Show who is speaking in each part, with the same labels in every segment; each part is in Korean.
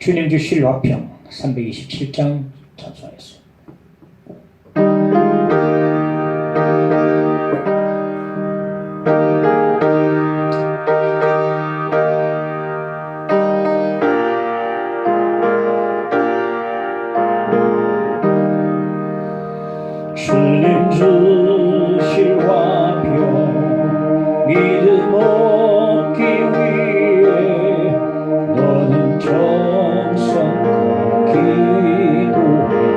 Speaker 1: 주님 주실 화평 327장 찬송하였습니다. 주님 주실 화평 믿음 얻기 위해 너는 정성껏 기도해라.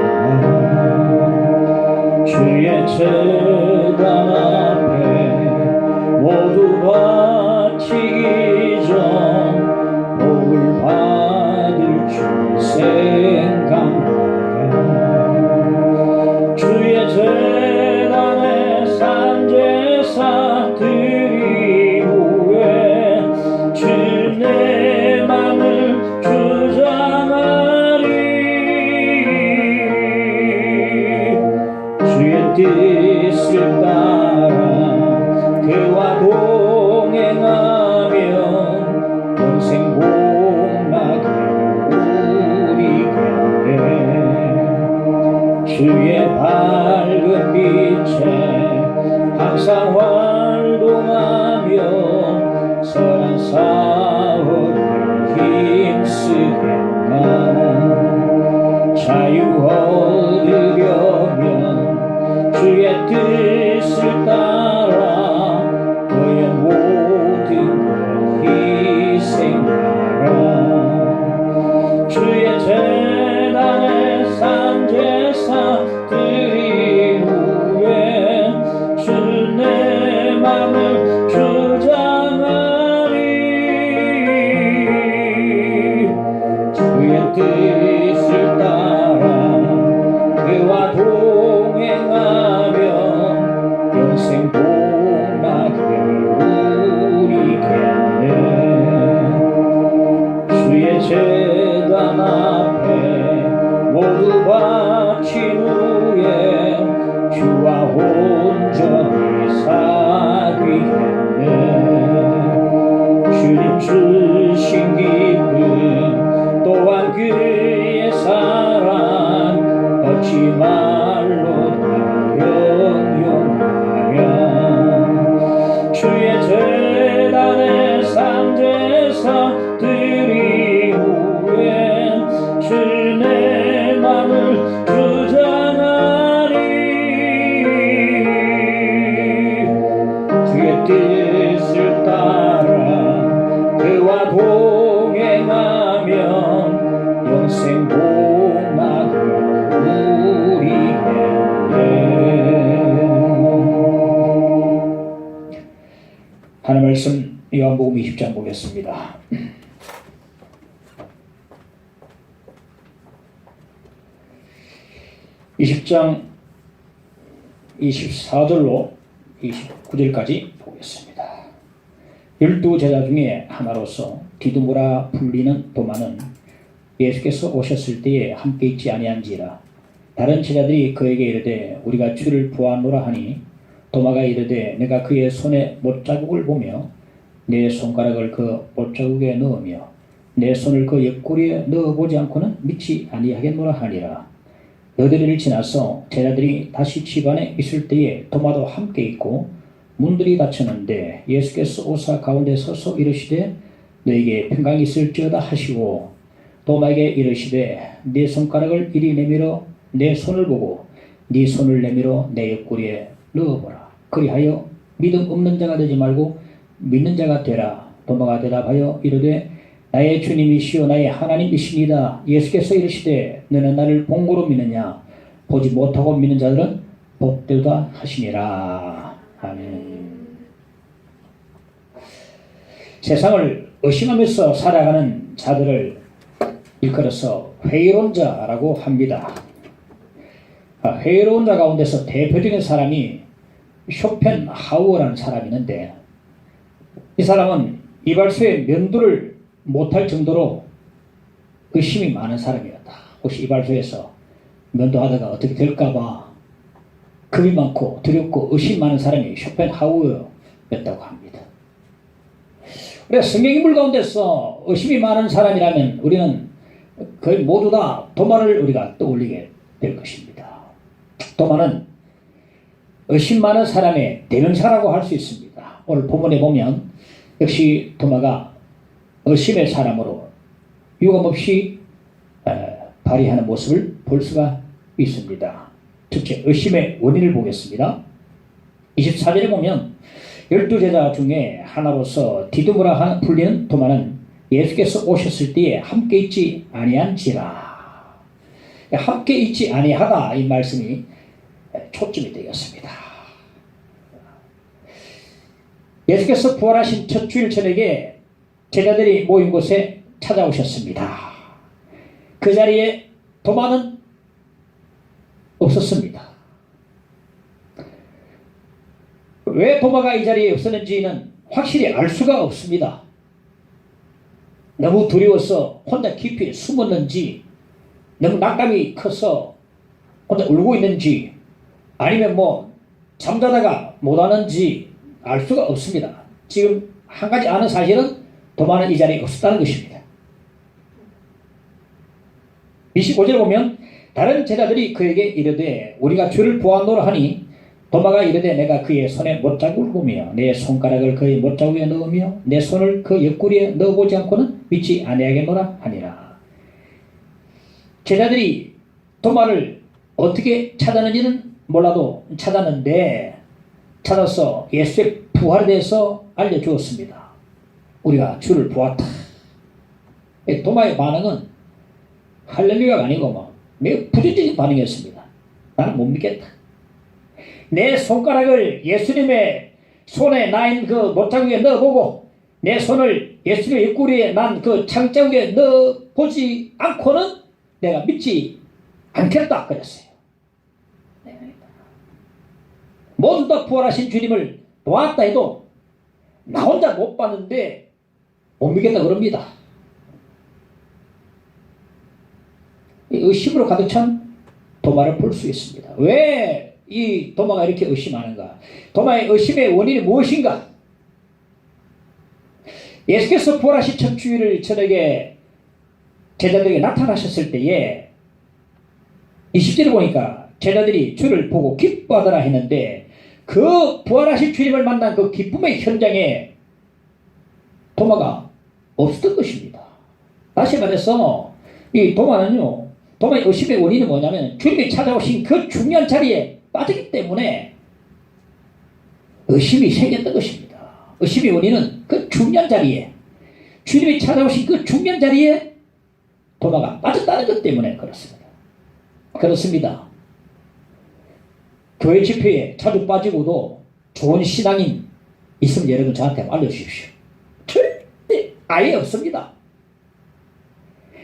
Speaker 1: 주의 제단 앞에 모두 바치기 전 복을 받을 줄 생각하라. 주의 제단에 산제사 드린 후에 주 내 맘을 주장하리. 주의 뜻을 따라 그와 동행하며 평생 복락을 우리 곁에 주의 밝은 빛에 항상 활동하며 선한 사업을 힘쓰겠나. 자유 얻으려면 주의 뜻을 따라 너의 모든 것 희생하라. 주의 제단에 산제사 드린 후에 주 내 맘을 주장하리. 주의 뜻을 따라 그와 동행하며 영생 복락을 우리 곁에 주의 제단 앞에 모두 바친 후에 주와 온전히 사귀겠네. 주님 주신 기쁨 또한 그의 사랑 어찌 말로 다 형용하랴. 주의 제단에 산제사 드린 후에 주 내 맘을 주장하리. 주의 뜻을 따라 그와 동행하며 영생 복락을 우리 곁에. 하나님 말씀 요한복음 20장 보겠습니다. 20장 24절로 29절까지 보겠습니다. 12제자 중에 하나로서 디두모라 불리는 도마는 예수께서 오셨을 때에 함께 있지 아니한지라. 다른 제자들이 그에게 이르되 우리가 주를 보았노라 하니 도마가 이르되 내가 그의 손에 못자국을 보며 내 손가락을 그 못자국에 넣으며 내 손을 그 옆구리에 넣어보지 않고는 믿지 아니하겠노라 하니라. 너희들을 지나서 제자들이 다시 집 안에 있을 때에 도마도 함께 있고 문들이 닫혔는데 예수께서 오사 가운데 서서 이르시되 너에게 평강이 있을지어다 하시고 도마에게 이르시되 네 손가락을 이리 내밀어 내 손을 보고 네 손을 내밀어 내 옆구리에 넣어보라. 그리하여 믿음 없는 자가 되지 말고 믿는 자가 되라. 도마가 대답하여 이르되 나의 주님이시오 나의 하나님이시니이다. 예수께서 이르시되 너는 나를 본고로 믿느냐. 보지 못하고 믿는 자들은 복되다 하시니라. 아멘. 세상을 의심하면서 살아가는 자들을 일컬어서 회의론자라고 합니다. 회의론자 가운데서 대표적인 사람이 쇼펜하우어라는 사람이 있는데 이 사람은 이발소에 면도를 못할 정도로 의심이 많은 사람이었다. 혹시 이발소에서 면도하다가 어떻게 될까봐 겁이 많고 두렵고 의심 많은 사람이 쇼펜하우어였다고 합니다. 우리가 성경 인물 가운데서 의심이 많은 사람이라면 우리는 거의 모두 다 도마를 우리가 떠올리게 될 것입니다. 도마는 의심 많은 사람의 대명사라고 할 수 있습니다. 오늘 본문에 보면 역시 도마가 의심의 사람으로 유감없이 발휘하는 모습을 볼 수가 있습니다. 첫째, 의심의 원인을 보겠습니다. 24절에 보면 12제자 중에 하나로서 디두무라 불리는 도마는 예수께서 오셨을 때에 함께 있지 아니한지라. 함께 있지 아니하다, 이 말씀이 초점이 되겠습니다. 예수께서 부활하신 첫 주일 저녁에 제자들이 모인 곳에 찾아오셨습니다. 그 자리에 도마는 없었습니다. 왜 도마가 이 자리에 없었는지는 확실히 알 수가 없습니다. 너무 두려워서 혼자 깊이 숨었는지, 너무 낙담이 커서 혼자 울고 있는지, 아니면 잠자다가 못하는지 알 수가 없습니다. 지금 한 가지 아는 사실은 도마는 이 자리에 없었다는 것입니다. 25절 보면 다른 제자들이 그에게 이르되 우리가 주를 보았노라 하니 도마가 이르되 내가 그의 손에 못자국을 보며 내 손가락을 그의 못자국에 넣으며 내 손을 그 옆구리에 넣어보지 않고는 믿지 아니하겠노라 하니라. 제자들이 도마를 어떻게 찾았는지는 몰라도 찾았는데 찾아서 예수의 부활에 대해서 알려주었습니다. 우리가 주를 보았다. 도마의 반응은 할렐루야가 아니고 매우 부정적인 반응이었습니다. 나는 못 믿겠다. 내 손가락을 예수님의 손에 나인 그 못자국에 넣어보고 내 손을 예수님의 옆구리에 난 그 창자국에 넣어보지 않고는 내가 믿지 않겠다 그랬어요. 모두 다 부활하신 주님을 보았다 해도 나 혼자 못 봤는데 못 믿겠다 그럽니다. 의심으로 가득 찬 도마를 볼 수 있습니다. 왜 이 도마가 이렇게 의심하는가? 도마의 의심의 원인이 무엇인가? 예수께서 부활하신 첫 주일을 저녁에 제자들에게 나타나셨을 때에 20절에 보니까 제자들이 주를 보고 기뻐하더라 했는데 그 부활하신 주님을 만난 그 기쁨의 현장에 도마가 없었던 것입니다. 다시 말해서 이 도마는요, 도마의 의심의 원인이 뭐냐면 주님이 찾아오신 그 중요한 자리에 빠졌기 때문에 의심이 생겼던 것입니다. 의심의 원인은 그 중요한 자리에, 주님이 찾아오신 그 중요한 자리에 도마가 빠졌다는 것 때문에 그렇습니다. 그렇습니다. 교회 집회에 자주 빠지고도 좋은 신앙인 있으면 여러분 저한테 알려주십시오. 절대 아예 없습니다.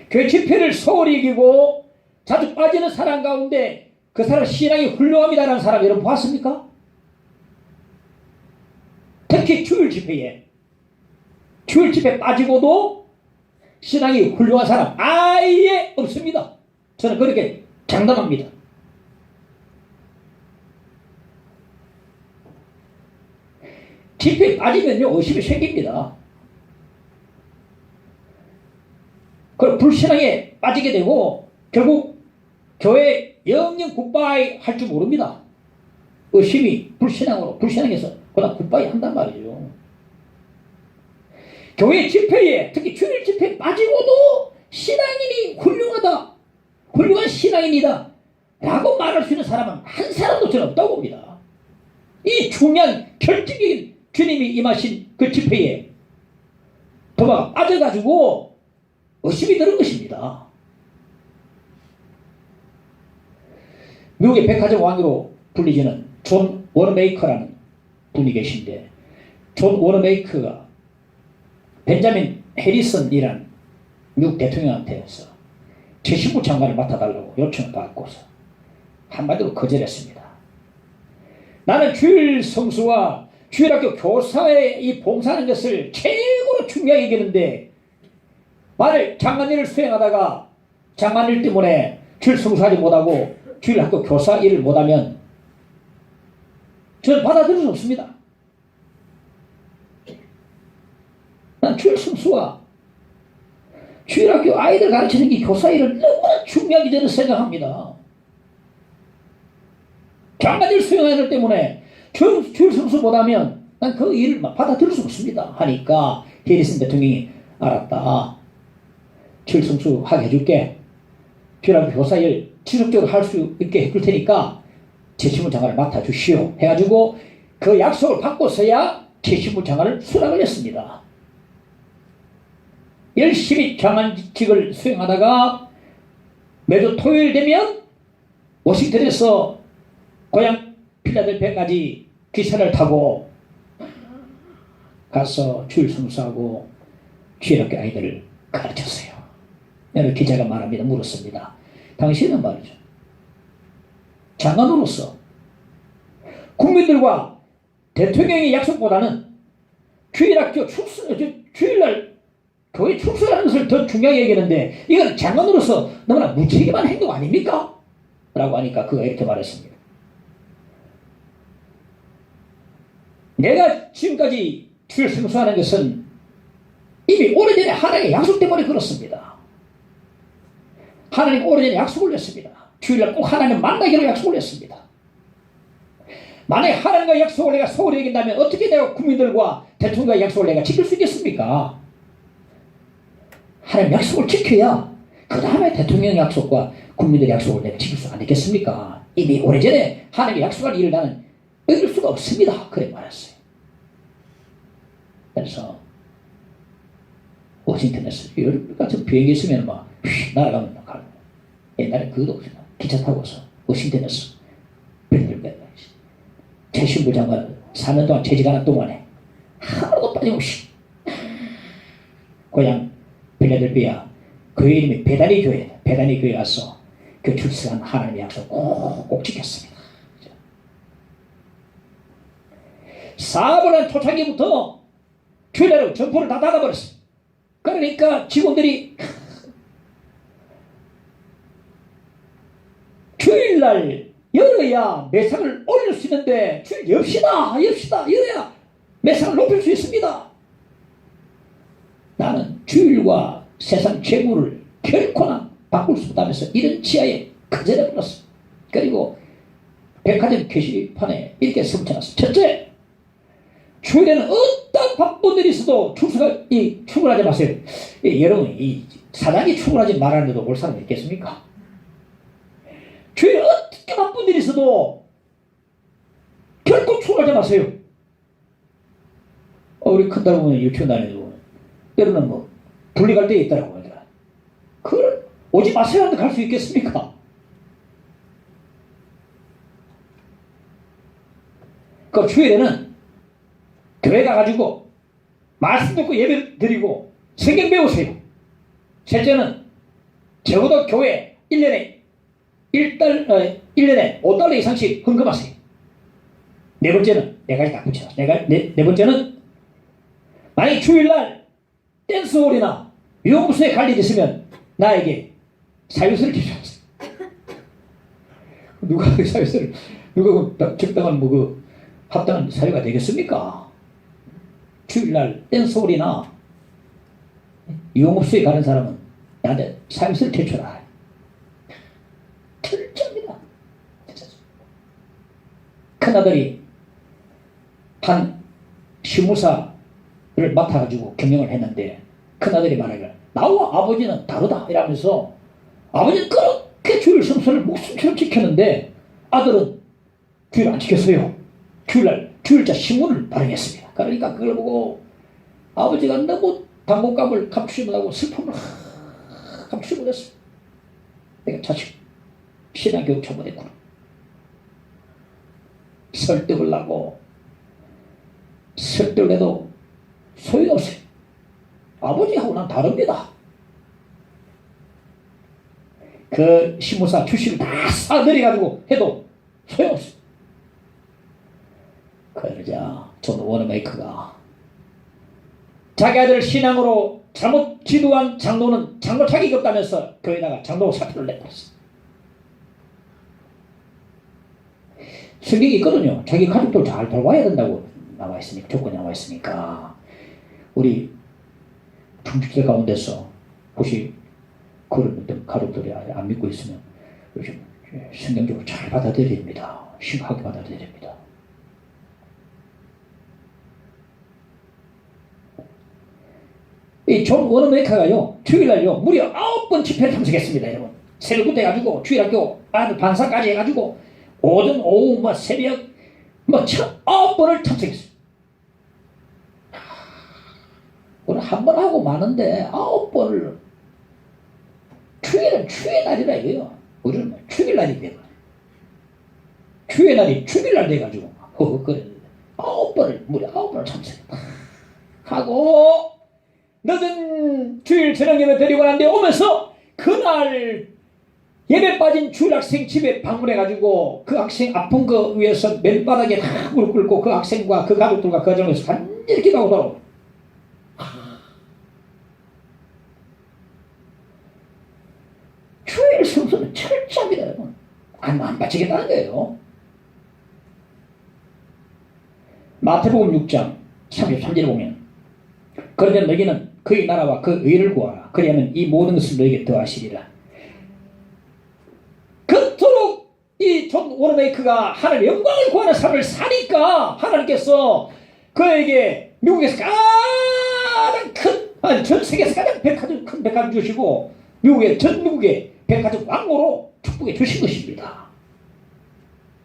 Speaker 1: 교회 집회를 소홀히 이기고 자주 빠지는 사람 가운데 그 사람 신앙이 훌륭합니다라는 사람 여러분 봤습니까? 특히 주일 집회에 빠지고도 신앙이 훌륭한 사람 아예 없습니다. 저는 그렇게 장담합니다. 집회에 빠지면요 의심이 생깁니다. 그럼 불신앙에 빠지게 되고 결국 교회 영영 굿바이 할 줄 모릅니다. 의심이 불신앙에서 그다음 굿바이 한단 말이죠. 교회 집회에 특히 주일 집회에 빠지고도 신앙인이 훌륭하다, 훌륭한 신앙인이다 라고 말할 수 있는 사람은 한 사람도 저는 없다고 봅니다. 이 중요한 결정적인 주님이 임하신 그 집회에 도마가 빠져가지고 의심이 드는 것입니다. 미국의 백화점 왕으로 불리지는 존 워너메이커라는 분이 계신데, 존 워너메이커가 벤자민 해리슨이란 미국 대통령한테서 최신부 장관을 맡아달라고 요청을 받고서 한마디로 거절했습니다. 나는 주일 성수와 주일학교 교사의 이 봉사하는 것을 최고로 중요하게 여기는데 만일 장관일을 수행하다가 장관일 때문에 주일 성수하지 못하고 주일학교 교사 일을 못하면 저는 받아들일 수 없습니다. 난 주일 성수와 주일학교 아이들 가르치는 게 교사 일을 너무나 중요하게 저는 생각합니다. 장관일 수행하는 때문에 주일 성수 못하면 난 그 일을 받아들일 수 없습니다 하니까 해리슨 대통령이 알았다. 주일 성수 하게 해줄게. 주일학교 교사 일 지속적으로 할 수 있게 해줄 테니까 최신부 장관을 맡아주시오 해가지고 그 약속을 받고서야 최신부 장관을 수락을 했습니다. 열심히 장관직을 수행하다가 매주 토요일 되면 워싱턴에서 고향 필라델피아까지 기차를 타고 가서 주일 성수하고 주일학교 아이들을 가르쳤어요. 여러 기자가 말합니다. 물었습니다. 당신은 말이죠. 장관으로서 국민들과 대통령의 약속보다는 주일학교 주일날 교회 출석하는 것을 더 중요하게 여기는데 이건 장관으로서 너무나 무책임한 행동 아닙니까? 라고 하니까 그가 이렇게 말했습니다. 내가 지금까지 주일 성수하는 것은 이미 오래전에 하나님의 약속 때문에 그렇습니다. 하나님 오래전에 약속을 했습니다. 주일날 꼭 하나님 만나기로 약속을 했습니다. 만약에 하나님과 약속을 내가 소홀히 여긴다면 어떻게 내가 국민들과 대통령과 약속을 내가 지킬 수 있겠습니까? 하나님 약속을 지켜야 그 다음에 대통령 약속과 국민들의 약속을 내가 지킬 수 안 있겠습니까? 이미 오래전에 하나님의 약속한 일을 나는 어길 수가 없습니다. 그래 말했어요. 그래서 워싱턴에서 여름 같은 비행기 있으면 막 날아가면 가는 거예요. 옛날에 그것도 없어요. 기차 타고서 워싱턴에서 필라델피아 최신부 장관 4년 동안 재직하는 동안에 하루도 빠짐없이 고향 필라델피아 교회 이름이 베다니 교회, 베다니 교회 가서 그 출석한 하나님의 약속 꼭 지켰습니다. 4번은 초창기부터 주일날은 점포를 다 닫아버렸어요. 그러니까 직원들이 주일날 열어야 매상을 올릴 수 있는데 주일 엽시다 열어야 매상을 높일 수 있습니다. 나는 주일과 세상 재물을 결코나 바꿀 수 없다면서 이런 지하에 거절해버렸어. 그리고 백화점 게시판에 이렇게 써붙여놨어. 첫째, 주일에는 어떤 바쁜 일이 있어도 출근하지 마세요. 여러분, 이 사장이 출근하지 말하는데도 올 사람이 있겠습니까? 주일에 어떻게 바쁜 일이 있어도 결코 출근하지 마세요. 우리 큰딸 보면 유치원 다니고 때로는 뭐 분리갈 때 있더라고요. 그걸 오지 마세요 하는데 갈 수 있겠습니까? 그 주일에는 교회 가가지고 말씀 듣고 예배 드리고 성경 배우세요. 셋째는 적어도 교회 1년에 5달러 이상씩 헌금하세요. 네 번째는 네 가지 다 붙여놨어요. 네 번째는 만약 주일날 댄스홀이나 유흥부스에 갈 일이 있으면 나에게 사유서를 제출하세요. 누가 그 사유서를 누가 적당한 합당한 사유가 되겠습니까? 주일날 댄스홀이나 유흥업소에 가는 사람은 나한테 사유서를 제출하라. 철저합니다. 큰아들이 한 시무사를 맡아가지고 경영을 했는데 큰아들이 말하기를 나와 아버지는 다르다 이러면서 아버지는 그렇게 주일 성수를 목숨처럼 지켰는데 아들은 주일 안 지켰어요. 주일날 주일자 신문을 발행했습니다. 그러니까 그걸 보고 아버지가 너무 당혹감을 감추지 못하고 슬픔을 감추지 못했어요. 내가 자식 신앙교육 잘못했구나. 설득을 하고 설득을 해도 소용이 없어요. 아버지하고 난 다릅니다. 그 신무사 출신을 다 싸내려가지고 해도 소용없어요. 그러자 존 워너메이커가 자기 아들 신앙으로 잘못 지도한 장로는 장로 자격이 없다면서 교회에다가 장로 사표를 내버렸어요. 성경이 있거든요. 자기 가족들 잘 돌봐야 된다고 나와 있으니까, 조건이 나와 있으니까 우리 중직들 가운데서 혹시 그런 어떤 가족들이 안 믿고 있으면 요즘 성경적으로 잘 받아들여야 됩니다. 심하게 받아들여야 됩니다. 이 존 워너메이커가요, 주일날요, 무려 9번 집회를 참석했습니다, 여러분. 새벽부터 해가지고, 주일학교 반사까지 해가지고, 오전, 오후, 새벽, 9번을 참석했어요. 오늘 한 번 하고 마는데, 9번을, 주일은 주의 날이라 이거요. 우리는 주일날이 되고, 주의 날이 주일날 돼가지고, 그래. 9번을, 무려 9번을 참석했다. 하고, 늦은 주일 저녁 예배 드리고 난 뒤에 오면서 그날 예배 빠진 주일 학생 집에 방문해가지고 그 학생 아픈 거 위에서 맨바닥에 다 무릎 꿇고 그 학생과 그 가족들과 그 가정에서 간절히 기도하고 돌아오고 주일 성수는 철저합니다, 여러분. 안 빠지겠다는 거예요. 마태복음 6장 33절에 보면 그러면 너희는 그의 나라와 그 의를 구하라. 그리하면 이 모든 것을 너희에게 더하시리라. 그토록 이 존 워너메이커가 하나님의 영광을 구하는 삶을 사니까 하나님께서 그에게 미국에서 가장 큰, 전 세계에서 가장 큰 백화점 주시고 전 미국의 백화점 왕으로 축복해 주신 것입니다.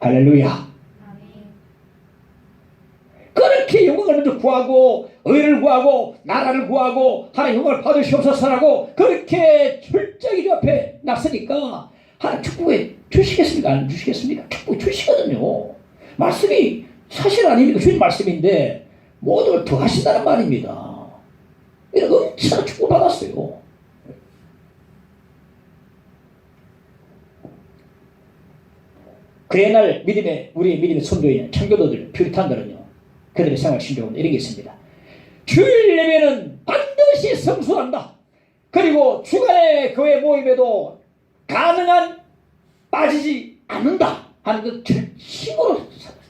Speaker 1: 할렐루야. 그렇게 영광을 먼저 구하고 의를 구하고 나라를 구하고 하나님 영광을 받으시옵소서라고 그렇게 철저히 주 앞에 나서니까 하나님 축복해 주시겠습니까? 안 주시겠습니까? 축복해 주시거든요. 말씀이 사실 아닙니까? 주님 말씀인데 모든 걸 더 하신다는 말입니다. 이런 엄청난 축복을 받았어요. 그 옛날 우리 믿음의 선조인 청교도들, 퓨리탄들은요, 그들의 생활 신조는 이런 게 있습니다. 주일 예배는 반드시 성수한다. 그리고 주간의 교회 모임에도 가능한 빠지지 않는다 하는 그 절심으로 살았어요.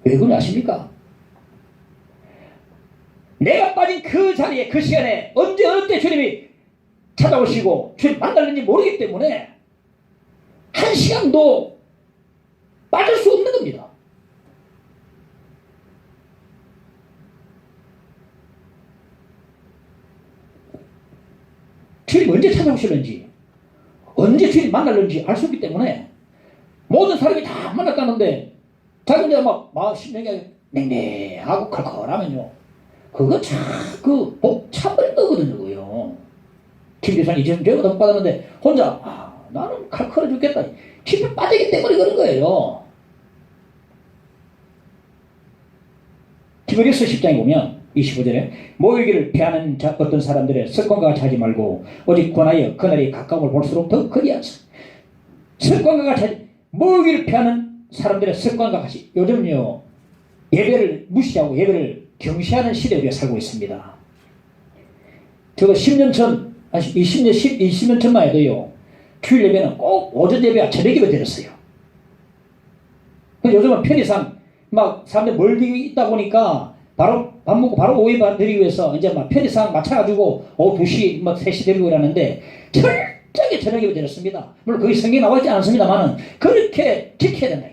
Speaker 1: 왜 그런지 아십니까? 내가 빠진 그 자리에 그 시간에 언제 어느 때 주님이 찾아오시고 주님 만날는지 모르기 때문에 한 시간도 빠질 수 없는 겁니다. 주님 언제 찾아오실는지 언제 주님 만날는지 알 수 없기 때문에 모든 사람이 다 만났다는데 자기 혼자 막 심령이 냉랭하고 컬컬하면요 그거 참 그 복잡한 거거든요. 그거요. 김교사님 이제 죄가 더 받았는데 혼자 나는 칼칼해 죽겠다. 집에 빠지기 때문에 그런 거예요. 디모데후서 10장에 보면 25절에 모이기를 피하는 어떤 사람들의 습관과 같이 하지 말고 오직 권하여 그날이 가까움을 볼수록 더 그리하자. 습관과 같이 하지 모이기를 피하는 사람들의 습관과 같이 요즘요 예배를 무시하고 예배를 경시하는 시대에 우리가 살고 있습니다. 저도 10년 전 20년 전만 해도요 주일 예배는 꼭 오전 예배와 저녁 예배 드렸어요. 요즘은 편의상 막 사람들 멀리 있다 보니까 바로 밥 먹고 바로 오후 예배 드리기 위해서 이제 막 편의상 맞춰가지고 오후 2시 3시 드리고 이러는데 철저하게 저녁 예배 드렸습니다. 물론 거기 성경에 나와 있지 않습니다만은 그렇게 지켜야 된다.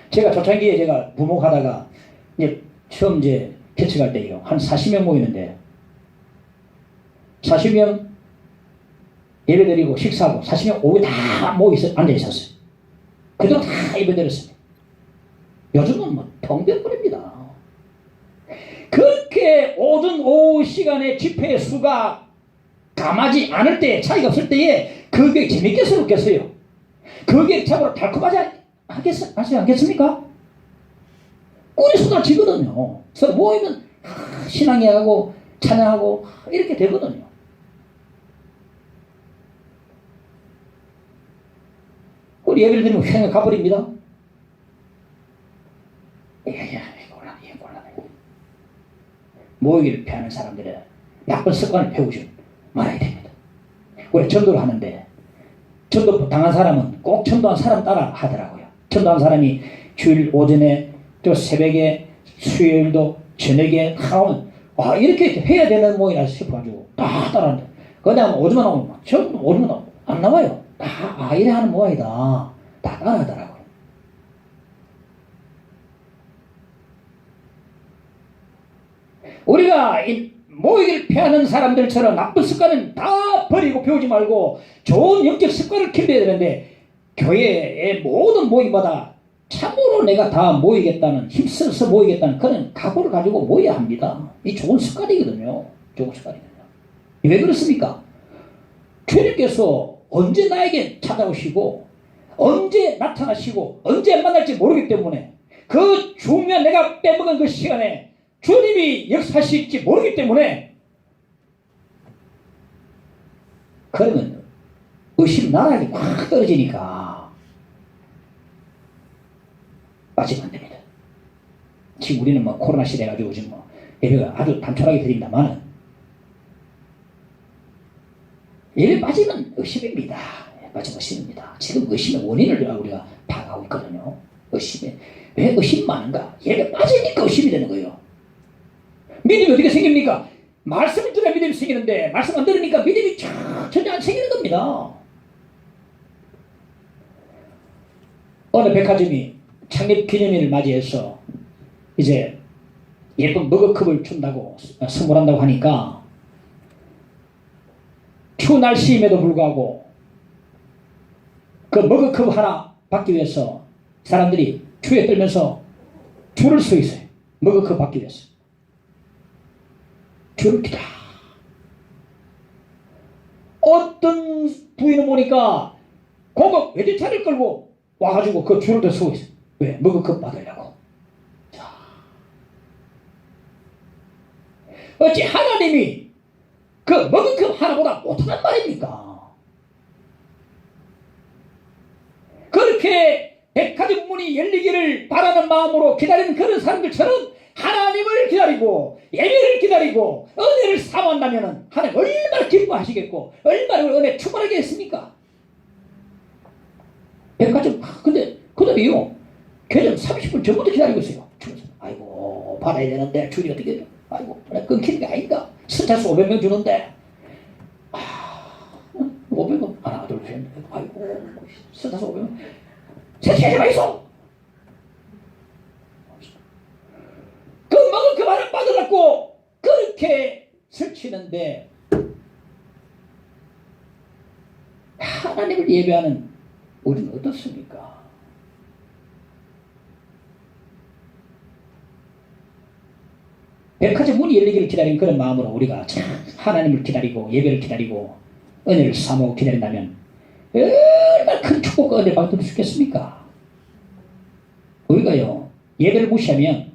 Speaker 1: 제가 초창기에 제가 부목하다가 이제 처음 개척할 때요 한 40명 모이는데 40명 예배드리고 식사하고 40명 오후에 다 앉아 있었어요. 그동안 다 예배드렸습니다. 요즘은 텅빈버립니다. 그렇게 오전 오후 시간에 집회 수가 감하지 않을 때 차이가 없을 때에 그게 재밌겠어요 없겠어요? 그게 참으로 달콤하지 않겠습니까? 꿀이 쏟아지거든요. 그래서 모이면 신앙회하고 찬양하고 이렇게 되거든요. 우리 예배를 드리면 횡을 가버립니다. 곤란해. 모이기를 피하는 사람들의 나쁜 습관을 배우지 말아야 됩니다. 우리 전도를 하는데 전도 당한 사람은 꼭 전도한 사람 따라 하더라고요. 전도한 사람이 주일 오전에 또 새벽에 수요일도 저녁에 하면 아, 이렇게 해야 되는 모양이라 싶어가지고 다 따라하는데, 그 다음 오줌만 나오면 전부 오줌만 나오고 안 나와요. 다 이래 하는 모양이다. 다 따라하더라고요. 우리가 이 모이기를 피하는 사람들처럼 나쁜 습관은 다 버리고 배우지 말고 좋은 영적 습관을 길러야 되는데, 교회의 모든 모임마다 참으로 내가 다 모이겠다는, 힘써서 모이겠다는 그런 각오를 가지고 모여야 합니다. 이 좋은 습관이거든요. 좋은 습관이거든요. 왜 그렇습니까? 주님께서 언제 나에게 찾아오시고 언제 나타나시고 언제 만날지 모르기 때문에, 그 중요한 내가 빼먹은 그 시간에 주님이 역사하실지 모르기 때문에, 그러면 의심 나락이 확 떨어지니까 빠지면 안 됩니다. 지금 우리는 뭐 코로나 시대 가지고 지금 뭐 예배가 아주 단촐하게 드립니다만, 예배 빠지면 의심입니다. 빠지면 의심입니다. 지금 의심의 원인을 우리가 파악하고 있거든요. 의심에 왜 의심 많은가? 예배 빠지니까 의심이 되는 거예요. 믿음이 어떻게 생깁니까? 말씀을 들어야 믿음이 생기는데, 말씀 안 들으니까 믿음이 전혀 안 생기는 겁니다. 어느 백화점이 창립 기념일을 맞이해서 이제 예쁜 머그컵을 준다고 선물한다고 하니까, 추운 날씨임에도 불구하고 그 머그컵 하나 받기 위해서 사람들이 추위에 떨면서 줄을 서 있어요. 머그컵 받기 위해서 줄을 기다. 어떤 부인은 보니까 고급 외제차를 끌고 와가지고 그 줄을 더 서고 있어요. 왜? 머그컵 받으려고. 자, 어찌 하나님이 그 머그컵 하나보다 못하단 말입니까? 그렇게 백화점 문이 열리기를 바라는 마음으로 기다리는 그런 사람들처럼 하나님을 기다리고 예배를 기다리고 은혜를 사모한다면 하나님 얼마나 기뻐하시겠고 얼마나 은혜 충만하게 했습니까? 백화점, 근데 그 다음에요, 개점 30분 전부터 기다리고 있어요. 아이고, 받아야 되는데 줄이 어떻게 해요? 아이고, 끊기는 게 아닌가? 스타스 500명 주는데 500원 하나 둘 셋, 아이고, 스타스 500원 설치하지 마이소. 그 먹을 그 말을 받으라고 그렇게 설치는데, 하나님을 예배하는 우리는 어떻습니까? 백화점 문이 열리기를 기다리는 그런 마음으로 우리가 참 하나님을 기다리고 예배를 기다리고 은혜를 사모하고 기다린다면 얼마나 큰 축복과 은혜를 받을 수 있겠습니까? 우리가요, 예배를 무시하면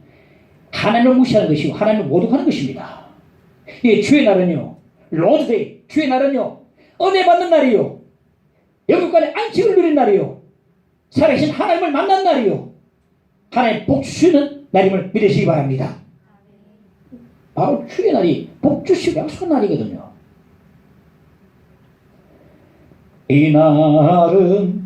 Speaker 1: 하나님을 무시하는 것이고 하나님을 모독하는 것입니다. 이 주의 날은요, 로드데이, 주의 날은요, 은혜 받는 날이요, 영육간의 안식을 누린 날이요, 살아계신 하나님을 만난 날이요, 하나님 복 주시는 날임을 믿으시기 바랍니다. 바로 주의 날이 복 주시고 약속한 날이거든요. 이 날은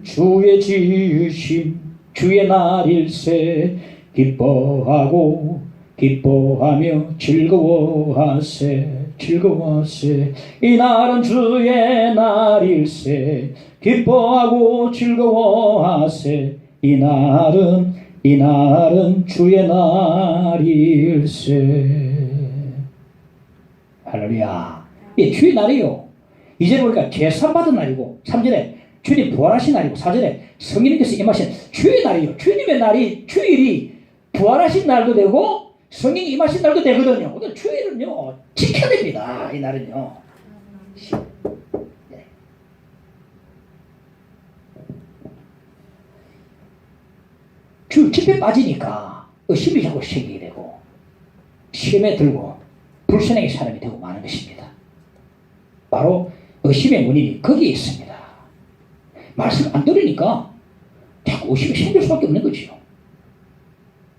Speaker 1: 주의 지으심 주의 날일세. 기뻐하고 기뻐하며 즐거워하세. 이 날은 주의 날일세. 기뻐하고 즐거워하세. 이 날은 주의 날일세. 할렐루야. 이 주의 날이요, 이제 보니까 제사받은 날이고, 3절에 주님 부활하신 날이고, 4절에 성령님께서 임하신 주의 날이요. 주님의 날이, 주일이 부활하신 날도 되고 성령이 임하신 날도 되거든요. 근데 주일은요, 지켜야 됩니다. 이 날은요. 네. 주 집에 빠지니까 의심이 자꾸 생기게 되고 시험에 들고 불신앙의 사람이 되고 마는 것입니다. 바로 의심의 원인이 거기에 있습니다. 말씀 안 들으니까 자꾸 의심이 생길 수밖에 없는 거지요.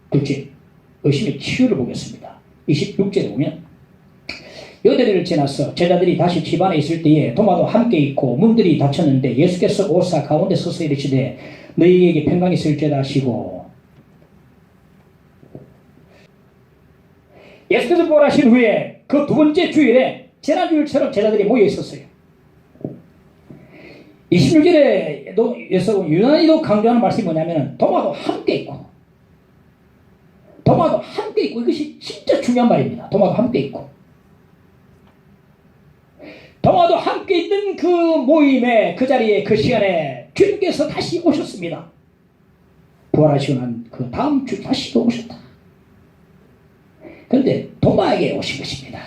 Speaker 1: 둘째, 의심의 치유를 보겠습니다. 26절에 보면, 여드레를 지나서 제자들이 다시 집안에 있을 때에 도마도 함께 있고 문들이 닫혔는데 예수께서 오사 가운데 서서 이르시되 너희에게 평강이 있을지어다 하시고, 예수께서 부활하신 후에 그 두 번째 주일에 재난주일처럼 제자들이 모여 있었어요. 26절에서 유난히도 강조하는 말씀이 뭐냐면 도마도 함께 있고, 도마도 함께 있고, 이것이 진짜 중요한 말입니다. 도마도 함께 있고, 도마도 함께 있던 그 모임에, 그 자리에, 그 시간에 주님께서 다시 오셨습니다. 부활하시고 난 그 다음 주 다시 또 오셨다. 그런데 도마에게 오신 것입니다.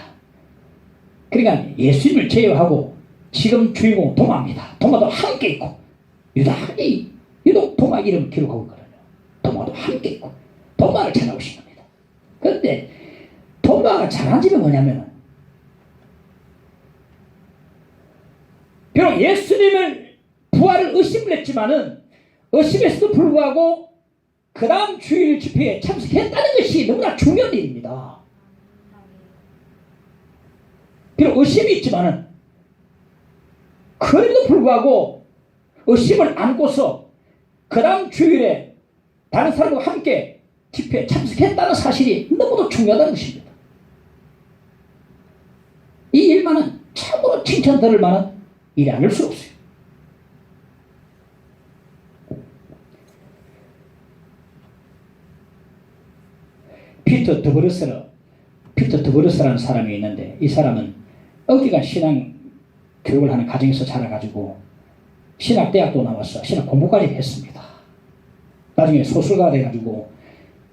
Speaker 1: 그러니까 예수님을 제외하고 지금 주인공은 도마입니다. 도마도 함께 있고, 유독 도마 이름을 기록하고 있거든요. 도마도 함께 있고, 도마를 찾아오신 겁니다. 그런데 도마가 잘한 점이 뭐냐면, 비록 예수님을 부활을 의심을 했지만은 의심했어도 불구하고 그 다음 주일 집회에 참석했다는 것이 너무나 중요한 일입니다. 비록 의심이 있지만은 그럼에도 불구하고 의심을 안고서 그 다음 주일에 다른 사람과 함께 집회에 참석했다는 사실이 너무도 중요하다는 것입니다. 이 일만은 참으로 칭찬 들을 만한 일이 아닐 수 없어요. 피터 드버르스라는 사람이 있는데, 이 사람은 어기간 신앙 교육을 하는 가정에서 자라가지고 신학대학도 나와서 신학 공부까지 했습니다. 나중에 소설가가 돼가지고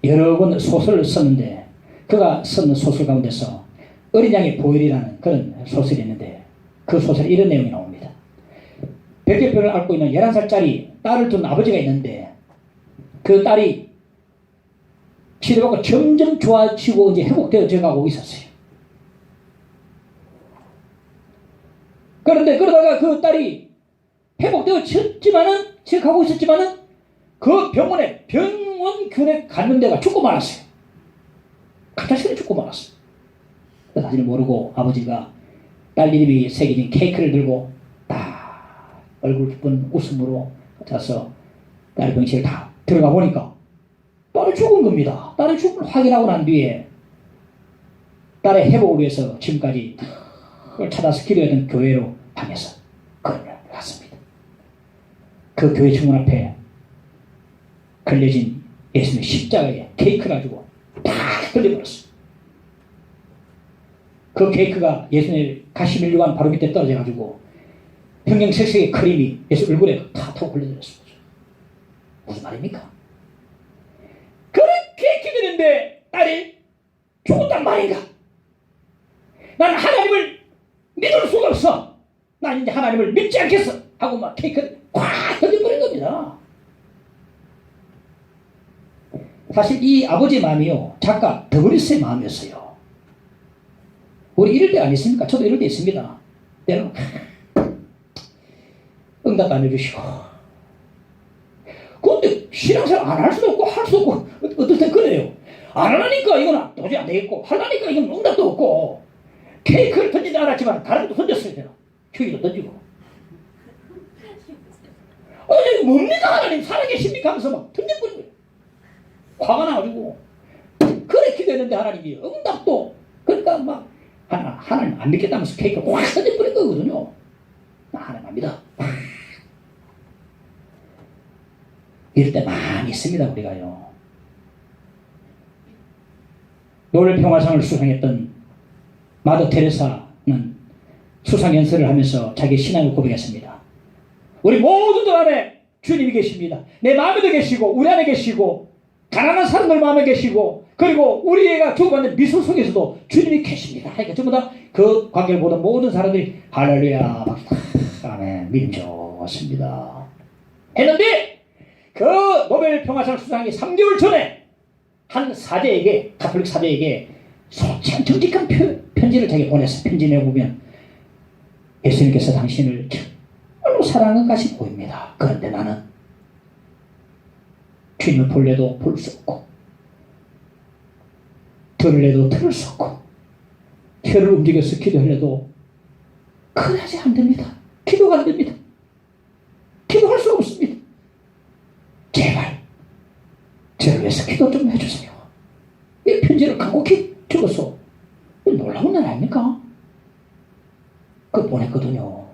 Speaker 1: 여러 권 소설을 썼는데, 그가 쓴 소설 가운데서 어린 양의 보혈이라는 그런 소설이 있는데, 그 소설에 이런 내용이 나옵니다. 백혈병을 앓고 있는 11살짜리 딸을 둔 아버지가 있는데, 그 딸이 치료받고 점점 좋아지고 이제 회복되어져 가고 있었어요. 그런데 그러다가 그 딸이 회복되어졌지만은, 가고 있었지만은, 그 병원에 병원균에 갔는 데가 죽고 말았어요. 갑자기 죽고 말았어요. 그 사실을 모르고 아버지가 딸 이름이 새겨진 케이크를 들고 딱 얼굴 기쁜 웃음으로 가서 딸 병실에 다 들어가 보니까 딸이 죽은 겁니다. 딸의 죽음을 확인하고 난 뒤에 딸의 회복을 위해서 지금까지 그걸 찾아서 기도했던 교회로 향해서 그걸 갔습니다. 그 교회 정문 앞에 걸려진 예수님의 십자가에 케이크를 가지고 딱 걸려버렸어요. 그 케이크가 예수님의 가시밀류관 바로 밑에 떨어져가지고 형형색색의 크림이 예수 얼굴에 다 타고 걸려들었습니다. 무슨 말입니까? 그렇게 기도했는데 딸이 죽었단 말인가? 나는 하나님을 믿을 수가 없어. 난 이제 하나님을 믿지 않겠어. 하고 막 케이크를 꽉 던져버린 겁니다. 사실 이 아버지의 마음이요, 작가 드버리스의 마음이었어요. 우리 이럴 때 아니십니까? 저도 이럴 때 있습니다. 때로는 응답 안 해주시고, 그런데 신앙생활 안 할 수도 없고 할 수도 없고, 어떨 땐 그래요. 안 하니까 이건 도저히 안 되겠고, 하려니까 이건 응답도 없고, 케이크를 던지지 않았지만 다른 것도 던졌어야 되나? 휴지도 던지고. 이거 뭡니까 하나님 살아계십니까 하면서 막 던져버린 거예요. 화가 나가지고 그래 기도했는데 하나님이 응답도, 그러니까 막 하나님 안 믿겠다면서 케이크를 확 던져버린 거거든요. 나 하나님 안 믿어. 이럴 때 많이 있습니다. 우리가요. 노벨 평화상을 수상했던 마더 테레사는 수상연설을 하면서 자기 신앙을 고백했습니다. 우리 모두들 안에 주님이 계십니다. 내 마음에도 계시고 우리 안에 계시고 가난한 사람들 마음에 계시고, 그리고 우리 애가 주고받는 미소 속에서도 주님이 계십니다. 그러니까 전부 다 그 관계를 보던 모든 사람들이 할렐루야 아멘 믿음 좋습니다 했는데, 그 노벨 평화상 수상이 3개월 전에 한 사제에게, 가톨릭 사제에게 소치한 정직한 편지를 자기가 보냈어요. 편지 내보면 예수님께서 당신을 정말로 사랑하는 것이 보입니다. 그런데 나는 주님을 볼래도 볼 수 없고, 들을래도 들을 수 없고, 혀를 움직여서 기도하려도 그다지 안 됩니다. 기도가 안 됩니다. 기도할 수가 없습니다. 제발 저를 위해서 기도 좀 해주세요. 이 편지를 간곡히 죽었어. 놀라운 날 아닙니까? 그거 보냈거든요.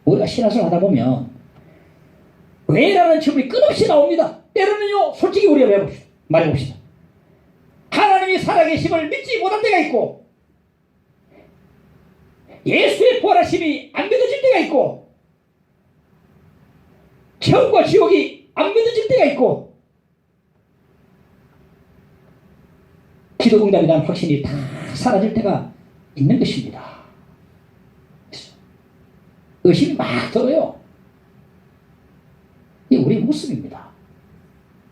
Speaker 1: 우리가 신앙생활 하다 보면 왜라는 질문이 끝없이 나옵니다. 때로는요, 솔직히 우리가 말해봅시다. 하나님이 살아계심을 믿지 못할 때가 있고, 예수의 부활하심이 안 믿어질 때가 있고, 천국과 지옥이 안 믿어질 때가 있고, 기도 응답이라는 확신이 다 사라질 때가 있는 것입니다. 의심이 막 들어요. 이게 우리의 모습입니다.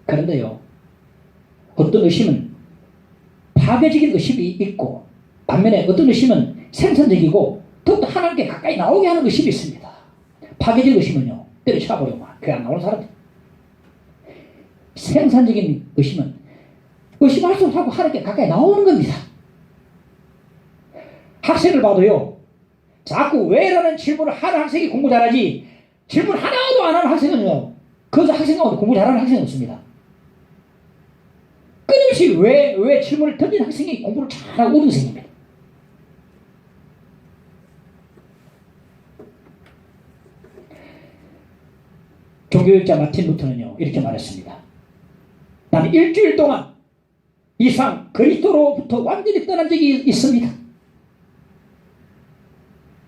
Speaker 1: 그런데요, 어떤 의심은 파괴적인 의심이 있고, 반면에 어떤 의심은 생산적이고 더욱더 하나님께 가까이 나오게 하는 의심이 있습니다. 파괴적 의심은요, 때려쳐버리고 교회 안 나오는 사람들. 생산적인 의심은 의심할 수 없고 하나님께 가까이 나오는 겁니다. 학생을 봐도요, 자꾸 왜라는 질문을 하는 학생이 공부 잘하지, 질문 하나도 안 하는 학생은요, 그 학생 가운데 공부 잘하는 학생은 없습니다. 끊임없이 왜 질문을 던진 학생이 공부를 잘하고 우등생입니다. 종교학자 마틴 루터는요, 이렇게 말했습니다. 나는 일주일 동안 이상 그리스도로부터 완전히 떠난 적이 있습니다.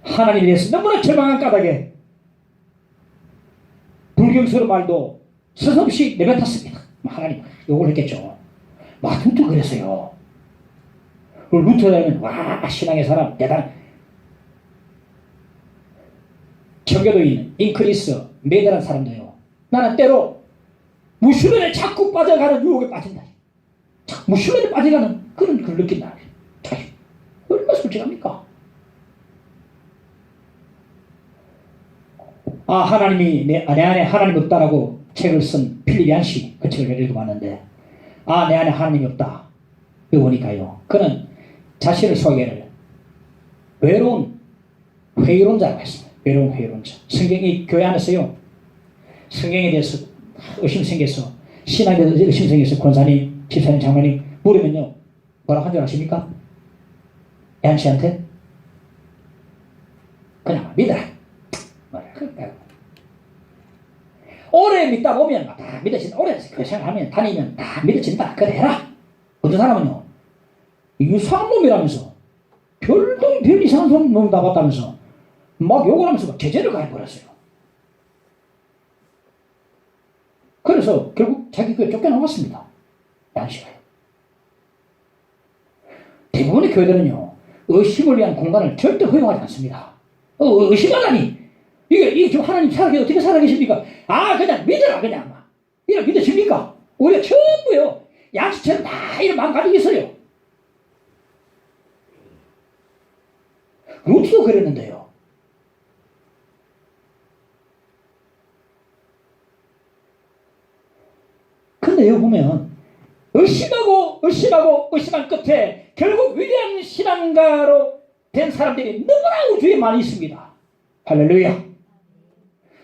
Speaker 1: 하나님에 대해서 너무나 절망한 까닭에 불경스러운 말도 서슴없이 내뱉었습니다. 하나님 욕을 했겠죠. 마틴도 그랬어요. 루터라면 와, 신앙의 사람 대단. 청교도인 잉크리스 메이드라는 사람도요, 나는 때로 무신론에 자꾸 빠져가는 유혹에 빠진다. 무신론에 빠져가는 그런 걸 느낀다. 얼마나 솔직합니까? 하나님이 내 안에 하나님이 없다라고 책을 쓴 필립 얀시, 그 책을 읽어봤는데, 내 안에 하나님이 없다. 이거 보니까요, 그는 자신을 소개를 외로운 회의론자라고 했습니다. 외로운 회의론자. 성경이 교회 안에서요, 성경에 대해서 의심 생겨서, 신앙에 대해서 의심 생겨서 권사님, 집사님, 장로님 물으면요, 뭐라고 한 줄 아십니까? 얀시한테 그냥 믿어라. 오래 믿다 보면 다 믿어진다. 오래 교회 생활하면 다니면 다 믿어진다. 그래 해라. 어떤 사람은요, 이상한 놈이라면서 별 이상한 놈 나봤다면서 막 욕을 하면서 막 제재를 가해버렸어요. 그래서 결국 자기 교회 쫓겨나왔습니다. 양식을. 대부분의 교회들은요, 의심을 위한 공간을 절대 허용하지 않습니다. 의심하다니, 이게 지금 하나님 어떻게 살아계십니까? 그냥 믿어라, 그냥. 이런 믿어집니까? 우리가 전부요, 양식처럼 다 이런 마음 가지고 있어요. 루트도 그랬는데요. 근데 여기 보면, 의심한 끝에 결국 위대한 신앙가로 된 사람들이 너무나 우리 주위에 많이 있습니다. 할렐루야.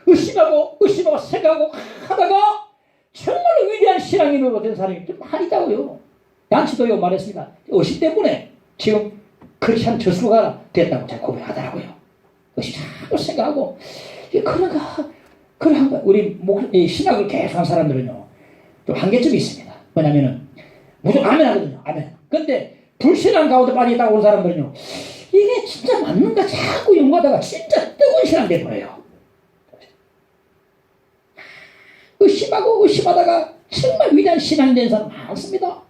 Speaker 1: 의심하고 생각하고 하다가 정말로 위대한 신앙인으로 된 사람이 좀 많이 있다고요. 양치도요 말했습니다. 의심 때문에 지금 크리스찬 저수가 됐다고 제가 고백하더라고요. 의심 자꾸 생각하고, 그런가, 그런가. 우리 신학을 계속 한 사람들은요, 좀 한계점이 있습니다. 뭐냐면은 무조건 아멘 하거든요. 아멘. 근데 불신앙 가운데 빠져있다고 온 사람들은요, 이게 진짜 맞는가 자꾸 연구하다가 진짜 뜨거운 신앙 돼버려요. 의심하다가 정말 위대한 신앙이 된 사람 많습니다.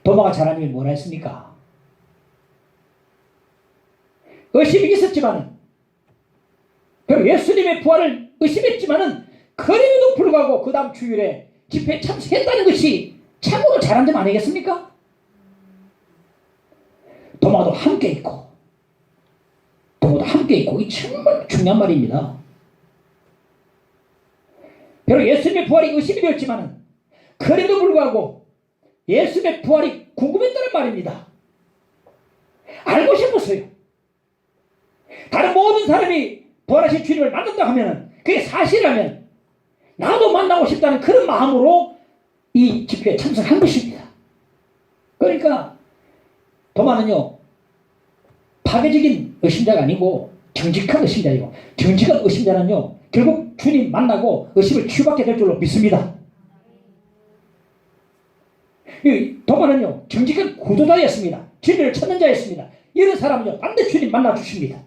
Speaker 1: 도마가 하나님이 뭐라 했습니까? 의심이 있었지만은, 그리고 예수님의 부활을 의심했지만은, 그럼에도 불구하고 그 다음 주일에 집회에 참석했다는 것이 참으로 잘한 점 아니겠습니까? 도마도 함께 있고, 이 정말 중요한 말입니다. 비록 예수님의 부활이 의심이 되었지만은, 그래도 불구하고 예수님의 부활이 궁금했다는 말입니다. 알고 싶었어요. 다른 모든 사람이 부활하신 주님을 만난다 하면은, 그게 사실이라면 나도 만나고 싶다는 그런 마음으로 이 집회에 참석한 것입니다. 그러니까 도마는요 파괴적인 의심자가 아니고 정직한 의심자이고, 정직한 의심자는요 결국 주님 만나고 의심을 치유받게 될 줄로 믿습니다. 이 도마는요 정직한 구도자였습니다. 진리를 찾는 자였습니다. 이런 사람은요 반드시 주님 만나 주십니다.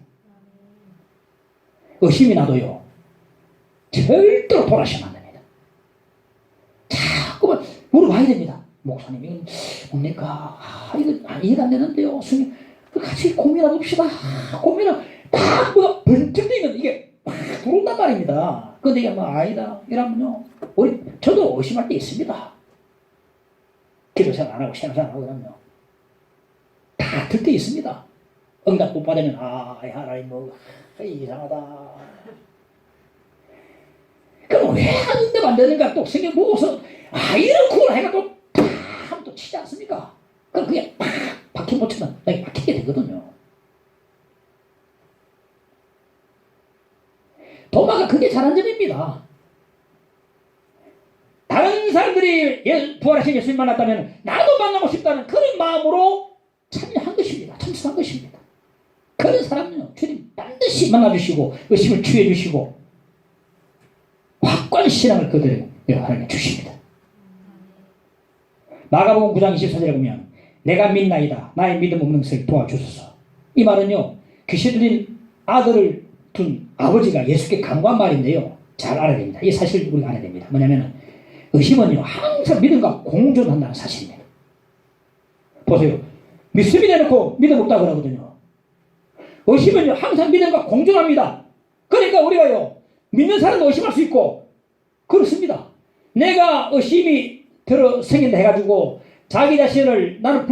Speaker 1: 의심이 나도요 절대로 돌아서면 안 됩니다. 자꾸만 물어봐야 됩니다. 목사님 이건 뭡니까? 이거 이해가 안 되는데요. 스님 같이 고민해 봅시다. 고민을 딱 뭐가 번쩍 되면 이게 막 들어온단 말입니다. 근데 이게 뭐 아니다 이러면요 저도 의심할 때 있습니다. 기도 생각 안 하고 신앙 생각 안 하고 그러면 다 들 때 있습니다. 응답 못 받으면 하나님 뭐 이상하다. 그럼 왜 응답 안 되는가 또 성경 보고서 이렇구나 해가 또 하면 또 치지 않습니까? 그럼 그게 팍 박힌 못처럼 박히게 되거든요. 도마가 그게 잘한 점입니다. 다른 사람들이 부활하신 예수님 만났다면 나도 만나고 싶다는 그런 마음으로 참여한 것입니다. 참석한 것입니다. 그런 사람은요 주님 반드시 만나주시고 의심을 치유해주시고 확고한 신앙을 그들에게 하나님 주십니다. 마가복음 9장 24절에 보면 내가 믿나이다 나의 믿음 없는 것을 도와주소서. 이 말은요 귀신 들린 아들을 둔 아버지가 예수께 간구한 말인데요 잘 알아야 됩니다. 이 사실 우리가 알아야 됩니다. 뭐냐면 의심은요 항상 믿음과 공존한다는 사실입니다. 보세요. 믿음이 내놓고 믿음 없다고 그러거든요. 의심은요 항상 믿음과 공존합니다. 그러니까 우리가요 믿는 사람도 의심할 수 있고 그렇습니다. 내가 의심이 들어 생긴다 해가지고 자기 자신을 나는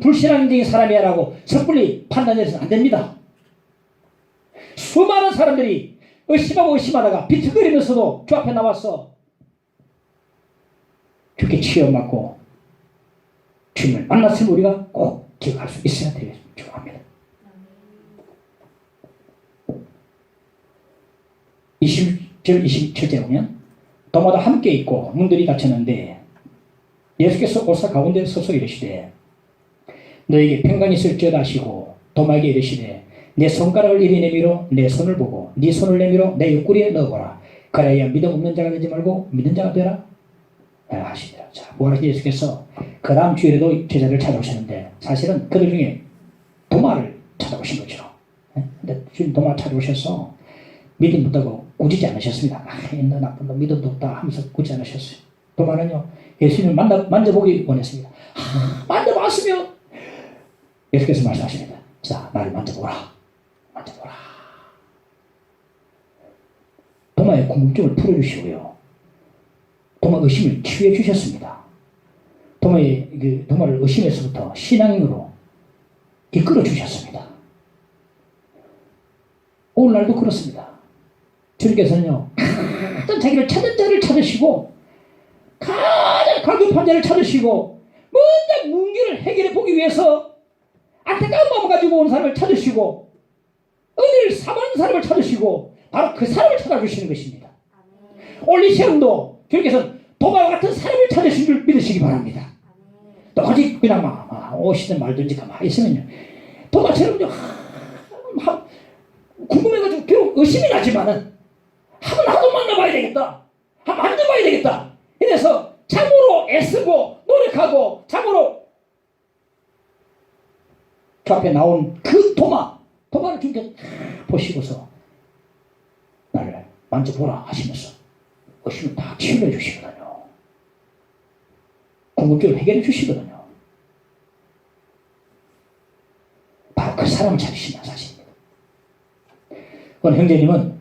Speaker 1: 불신앙적인 사람이야 라고 섣불리 판단해서는 안 됩니다. 수많은 사람들이 의심하고 의심하다가 비틀거리면서도 주 앞에 나와서 주께 치유받고 주님을 만났으면 우리가 꼭 기억할 수 있어야 되겠 합니다. 20절 27절 보면 도마다 함께 있고 문들이 닫혔는데 예수께서 오사 가운데 서서 이르시되 너에게 평강이 있을지어다 하시고 도마에게 이르시되 내 손가락을 이리 내밀어 내 손을 보고 네 손을 내밀어 내 옆구리에 넣어보라. 그래야 믿음 없는 자가 되지 말고 믿는 자가 되라 하시더라. 자, 부활하신 예수께서 그 다음 주일에도 제자를 찾아오셨는데 사실은 그들 중에 도마를 찾아오신 거죠. 근데 주님 도마 찾아오셔서 믿음 없다고 꾸짖지 않으셨습니다. 너 나쁜 놈 믿음도 없다 하면서 꾸짖지 않으셨어요. 도마는요 예수님을 만져보기 원했습니다. 만져봤으면 예수께서 말씀하십니다. 자, 나를 만져보라. 만져보라. 도마의 궁금증을 풀어주시고요. 도마 의심을 치유해 주셨습니다. 도마를 의심에서부터 신앙으로 이끌어 주셨습니다. 오늘날도 그렇습니다. 주님께서는요, 가장 자기를 찾는 자를 찾으시고, 가장 갈급한 자를 찾으시고, 먼저 문제를 해결해 보기 위해서 안타까운 마음을 가지고 온 사람을 찾으시고, 은혜를 사모하는 사람을 찾으시고, 바로 그 사람을 찾아주시는 것입니다. 오늘 이 시간도 주님께서는 도마와 같은 사람을 찾으신 줄 믿으시기 바랍니다. 또 아직 그냥 오시든 말든지 가만히 있으면요, 도마처럼 궁금해가지고 비록 의심이 나지만은 한번 나도 만나봐야 되겠다. 한번 만져봐야 되겠다. 이래서 참으로 애쓰고 노력하고 참으로 저 앞에 나온 그 도마를 주님께 보시고서 나를 만져보라 하시면서 의심을 다 치유해 주시거든요. 궁금증을 해결해 주시거든요. 바로 그 사람을 찾으시는 사실입니다. 오늘 형제님은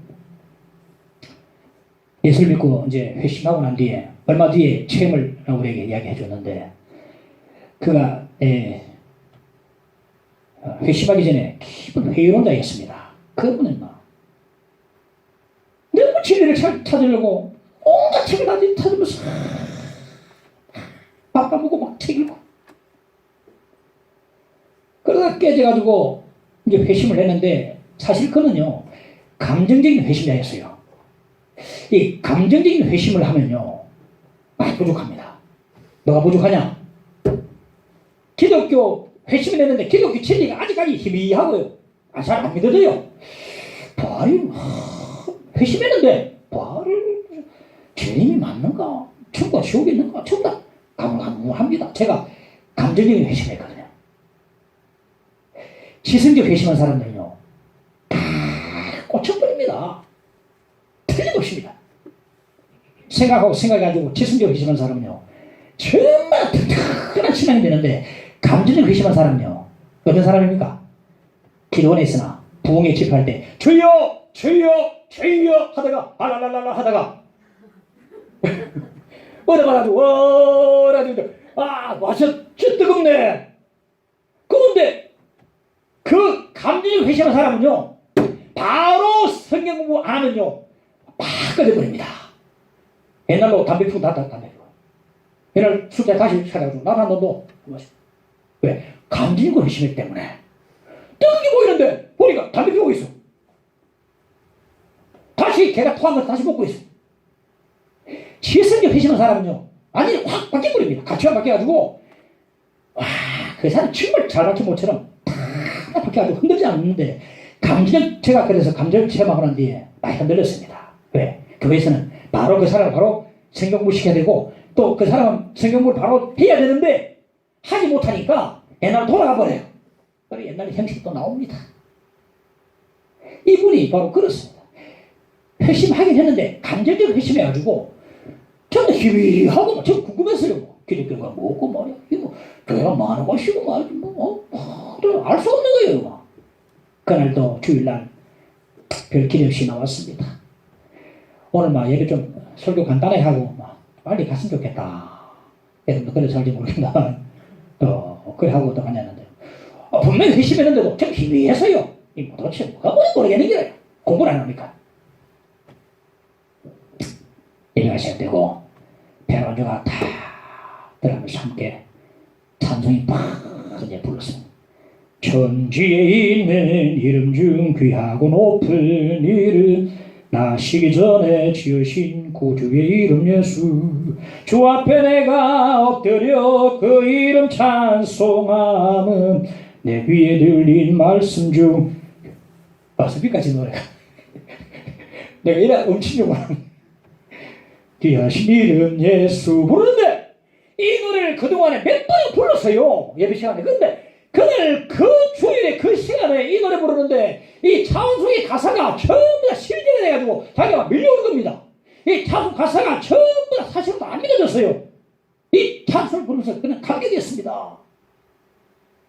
Speaker 1: 예수를 믿고 이제 회심하고 난 뒤에 얼마 뒤에 체험을 우리에게 이야기해 줬는데 그가 회심하기 전에 깊은 회의론 자였습니다. 그분은 너무 진리를 찾으려고 온갖 책을 다 찾으면서 밥 까먹고 막 책 읽고 그러다 깨져가지고 이제 회심을 했는데 사실 그는요 감정적인 회심자였어요. 이 감정적인 회심을 하면요 많이 부족합니다. 뭐가 부족하냐? 기독교 회심을 했는데 기독교 진리가 아직까지 희미하고요. 잘 안 믿어져요. 부활이 회심했는데 부활을 주님이 맞는가? 천국과 지옥이 있는가? 전부 다 가물가물합니다. 제가 감정적인 회심했거든요. 지성적 회심한 사람들은요 다 꽂혀버립니다. 틀림없습니다. 생각하고 생각해가지고 지성적 회심한 사람은요 정말 특별한 신앙이 되는데, 감정적 회심한 사람은요 어떤 사람입니까? 기도원에 있으나 부흥회 집회할 때 주여 주여 주여 하다가 알랄랄랄라 하다가 얻어가지고 워라지고 와서 뜨겁네. 그런데 그 감정적 회심한 사람은요 바로 성경 공부 안 하면요 막 꺼져버립니다. 옛날로 담배 피우고 담배 피우고 옛날 술때 다시 찾아가지고 나도 너도 왜? 감정적 회심했기 때문에 뜨겁게 보이는데 보니까 담배 피우고 있어. 다시 걔가 토한 걸 다시 먹고 있어. 지성적 회심한 사람은요 완전히 확 바뀌어버립니다. 가치가 바뀌어가지고 그 사람 정말 잘 박힌 모처럼 다 바뀌어가지고 흔들지 않는데, 감정, 제가 그래서 감정 체험하고 난 뒤에 많이 흔들렸습니다. 왜? 교회에서는 바로 그 사람을 바로 성경부 시켜야 되고, 또 그 사람은 성경부를 바로 해야 되는데 하지 못하니까 옛날로 돌아가 버려요. 그리고 옛날에 형식이 또 나옵니다. 이분이 바로 그렇습니다. 회심하긴 했는데 감정적으로 회심해가지고 저는 희미하고 저 궁금했어요. 기독교가 뭐고 말이야. 이거 교회가 많은 것이고 말이야. 알 수 없는 거예요. 그날도 주일날 별 기대 없이 나왔습니다. 오늘 막 예배 좀 설교 간단하게 하고 빨리 갔으면 좋겠다. 여러분도 그래 잘지 모르겠나. 또 그래 하고 또 다녔는데 분명히 회심했는데도 좀 희미해서요. 이 도대체 뭐가 모르겠는 게 공부를 안 합니까? 예배가 시작되고 배반주가 다 들어가면서 함께 찬송이 팍 이제 불렀습니다. 천지에 있는 이름 중 귀하고 높은 이름, 나시기 전에 지으신 구주의 이름 예수, 주 앞에 내가 엎드려 그 이름 찬송함은 내 귀에 들린 말씀 중 맞습니까? 지 노래가 내가 이래 음치려고 하는 귀하신 이름 예수 부르는데, 이 노래를 그동안에 몇 번을 불렀어요. 예배 시간에. 근데 그날 그 주일에 그 시간에 이 노래 부르는데 이 찬송의 가사가 전부 다 실제가 돼가지고 자기가 밀려오는 겁니다. 이 찬송 가사가 전부 다 사실은 안 믿어졌어요. 이 찬송을 부르면서 그냥 감격했습니다.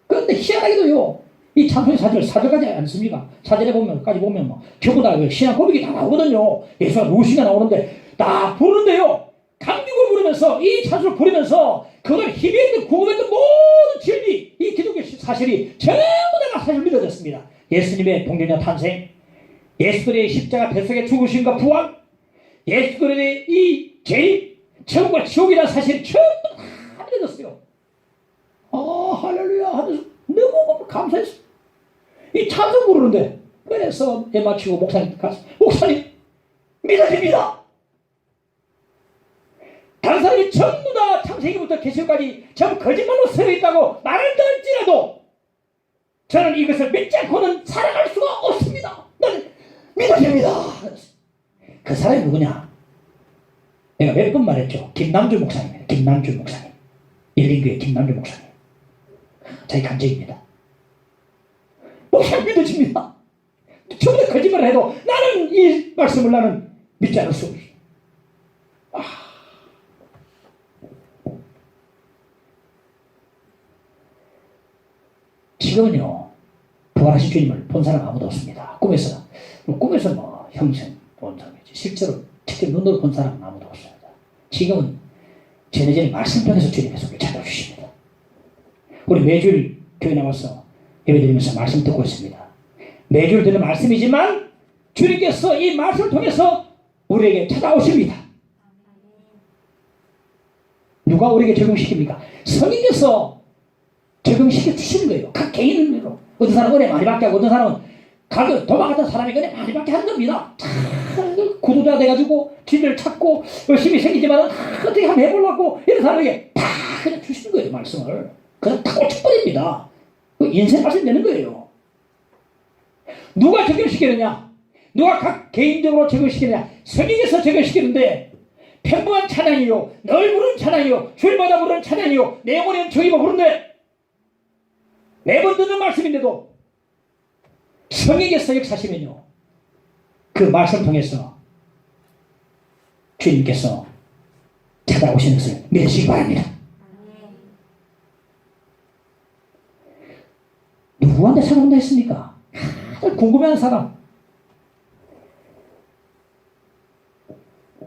Speaker 1: 그런데 희한하게도요, 이 찬송의 사절을 사절까지 않습니까? 사절에 보면까지 보면 뭐 전부 다 신앙 고백이 다 나오거든요. 예수가 누구신가 나오는데 다 부르는데요, 감격을 부르면서 이 찬송을 부르면서 그걸 희비했던 궁금했던 모든 진리, 이 기독교 사실이 전부 다가 사실 믿어졌습니다. 예수님의 동정녀 탄생, 예수 그리스도의 십자가 뱃속에 죽으심과 부활, 예수 그리스도의 이 죄, 천국과 지옥이라는 사실이 전부 다 믿어졌어요. 할렐루야 하면서 너무 감사했어요. 이 찬송 부르는데, 그래서 애 마치고 목사님 가서 목사님 믿어집니다. 다른 사람이 전부 다 창세기부터 계시까지 전부 거짓말로 쓰여 있다고 말을 들을지라도 저는 이것을 믿지 않고는 살아갈 수가 없습니다. 나는 믿어집니다. 그 사람이 누구냐? 내가 몇 번 말했죠. 김남주 목사님입니다. 김남주 목사님. 일린교회 김남주 목사님. 자기 간증입니다. 목사님 믿어집니다. 전부 다 거짓말을 해도 나는 이 말씀을 나는 믿지 않을 수 없어요. 지금은요, 부활하신 주님을 본 사람 아무도 없습니다. 꿈에서 뭐 형성 본 사람이지, 실제로 직접 눈으로 본 사람은 아무도 없습니다. 지금은 전해진 말씀 통해서 주님의 속을 찾아주십니다. 우리 매주일 교회 나와서 예배드리면서 말씀 듣고 있습니다. 매주일 듣는 말씀이지만 주님께서 이 말씀을 통해서 우리에게 찾아오십니다. 누가 우리에게 적용시킵니까? 성령께서 적용시켜 주시는 거예요. 각 개인으로. 어떤 사람은 은혜 많이 받게 하고, 어떤 사람은 가끔 도망갔던 사람이 은혜 많이 받게 하는 겁니다. 구도자 돼가지고 진리를 찾고 열심히 생기지만 어떻게 한번 해보려고 이런 사람에게 다 그냥 주시는 거예요, 말씀을. 그래서 다 꽂혀버립니다. 인생 맛을 내는 거예요. 누가 적용시키느냐? 누가 각 개인적으로 적용시키느냐? 성경에서 적용시키는데 평범한 찬양이요, 늘 부르는 찬양이요, 주일마다 부르는 찬양이요, 내용은 저희가 부르는데 매번 듣는 말씀인데도 성경에서 역사하시면요, 그 말씀 통해서 주님께서 찾아오시는 것을 믿으시기 바랍니다. 누구한테 찾아온다 했습니까? 궁금해하는 사람,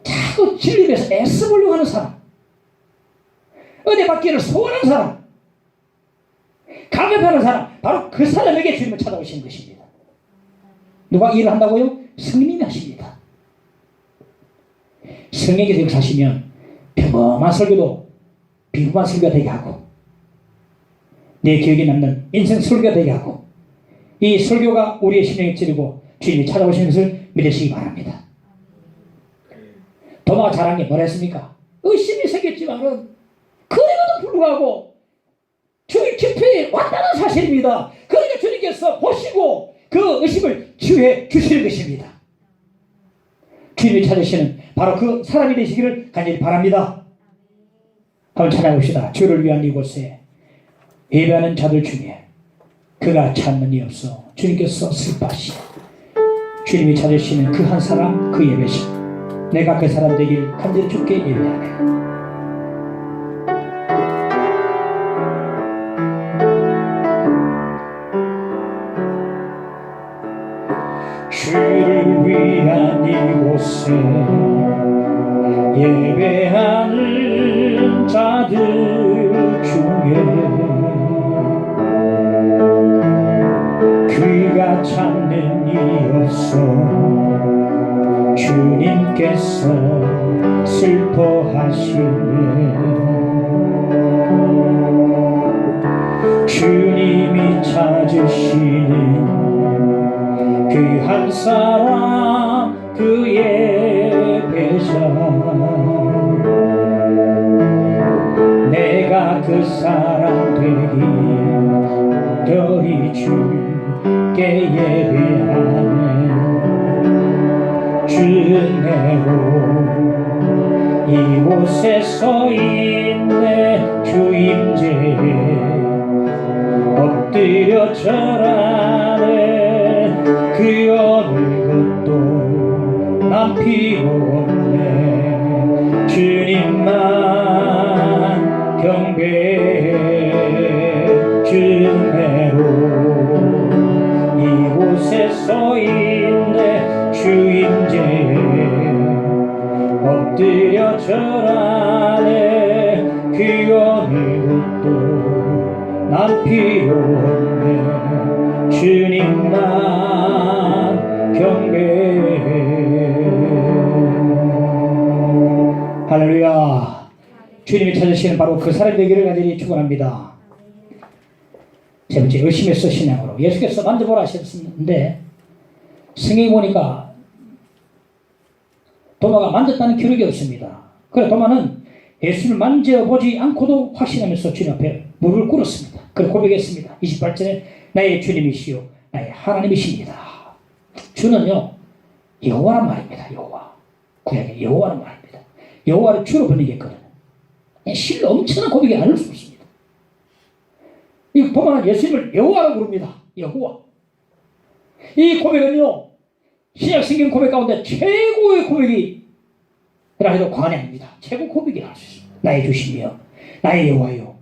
Speaker 1: 자꾸 진리에 대해서 애써보려고 하는 사람, 은혜 받기를 소원하는 사람, 감격하는 사람, 바로 그 사람에게 주님을 찾아오시는 것입니다. 누가 일을 한다고요? 성령님이 하십니다. 성령께서 역사하시면 평범한 설교도 비범한 설교가 되게 하고, 내 기억에 남는 인생 설교가 되게 하고, 이 설교가 우리의 심령에 찌르고 주님이 찾아오시는 것을 믿으시기 바랍니다. 도마가 잘한 게 뭐라 했습니까? 의심이 생겼지만은 그래도 불구하고 주님 집회에 왔다는 사실입니다. 그러니까 주님께서 보시고 그 의심을 치유해 주시는 것입니다. 주님이 찾으시는 바로 그 사람이 되시기를 간절히 바랍니다. 한번 찾아봅시다. 주를 위한 이곳에 예배하는 자들 중에 그가 찾는 이 없어 주님께서 슬퍼하시네. 주님이 찾으시는 그 한 사람, 그 예배식, 내가 그 사람 되길 간절히 주께 예배하네. 주를 위한 이곳에 예배하는 자들 중에 그가 찾는 이 없어 주님께서 슬퍼하시네. 주님이 찾으시는 그 한 사람, 그 예배자, 내가 그 사람 되기 저희 주께 예배하네. 주은혜로 이곳에 서 있네. 주임제에 엎드려 절하네. 그 어느 것도 난 필요 없네. 주님만 경배해. 주은혜로 이곳에 서 있네. 주임제에 엎드려 절하네. 그 어느 것도 난 필요 없네. 주님만 경배해. 할렐루야. 주님이 찾으시는 바로 그 사람이 되기를 간절히 축원합니다. 세 번째, 의심에서 신앙으로. 예수께서 만져보라 하셨는데 성경에 보니까 도마가 만졌다는 기록이 없습니다. 그래 도마는 예수를 만져보지 않고도 확신하면서 주님 앞에 무릎을 꿇었습니다. 그리고 고백했습니다. 28절에 나의 주님이시요 나의 하나님이십니다. 주는요 여호와란 말입니다. 여호와. 구약의 여호와란 말입니다. 여호와를 주로 번역했거든요. 실로 엄청난 고백이 아닐 수 없습니다. 이 도마는 예수님을 여호와라고 부릅니다. 여호와. 이 고백은요 신약 성경 고백 가운데 최고의 고백이라 해도 과언이 아닙니다. 최고 고백이라 할 수 있습니다. 나의 주시며 나의 여호와요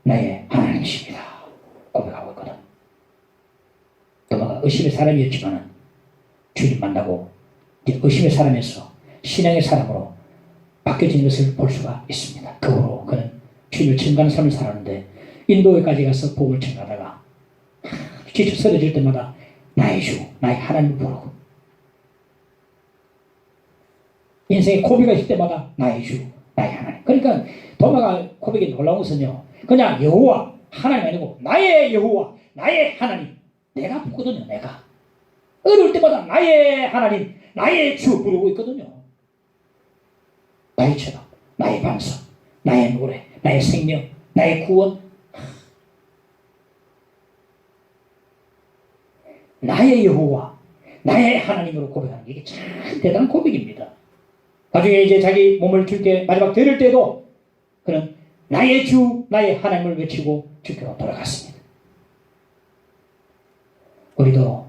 Speaker 1: 나의 하나님이십니다. 고백하고 있거든. 도마가 의심의 사람이었지만 주님 만나고 이제 의심의 사람에서 신앙의 사람으로 바뀌어진 것을 볼 수가 있습니다. 그 후로 그는 주님을 증거하는 삶을 살았는데 인도에까지 가서 복음을 전하다가 지쳐 쓰러질 때마다 나의 주, 나의 하나님을 부르고 인생에 고비가 있을 때마다 나의 주, 나의 하나님. 그러니까 도마가 고백이 놀라운 것은요 그냥 여호와, 하나님 아니고 나의 여호와, 나의 하나님. 내가 부르거든요. 내가 어려울 때마다 나의 하나님, 나의 주 부르고 있거든요. 나의 철학, 나의 반석, 나의 노래, 나의 생명, 나의 구원, 나의 여호와, 나의 하나님으로 고백하는 게 이게 참 대단한 고백입니다. 나중에 이제 자기 몸을 주께 마지막 드릴 때도 그는 나의 주, 나의 하나님을 외치고 주께로 돌아갔습니다. 우리도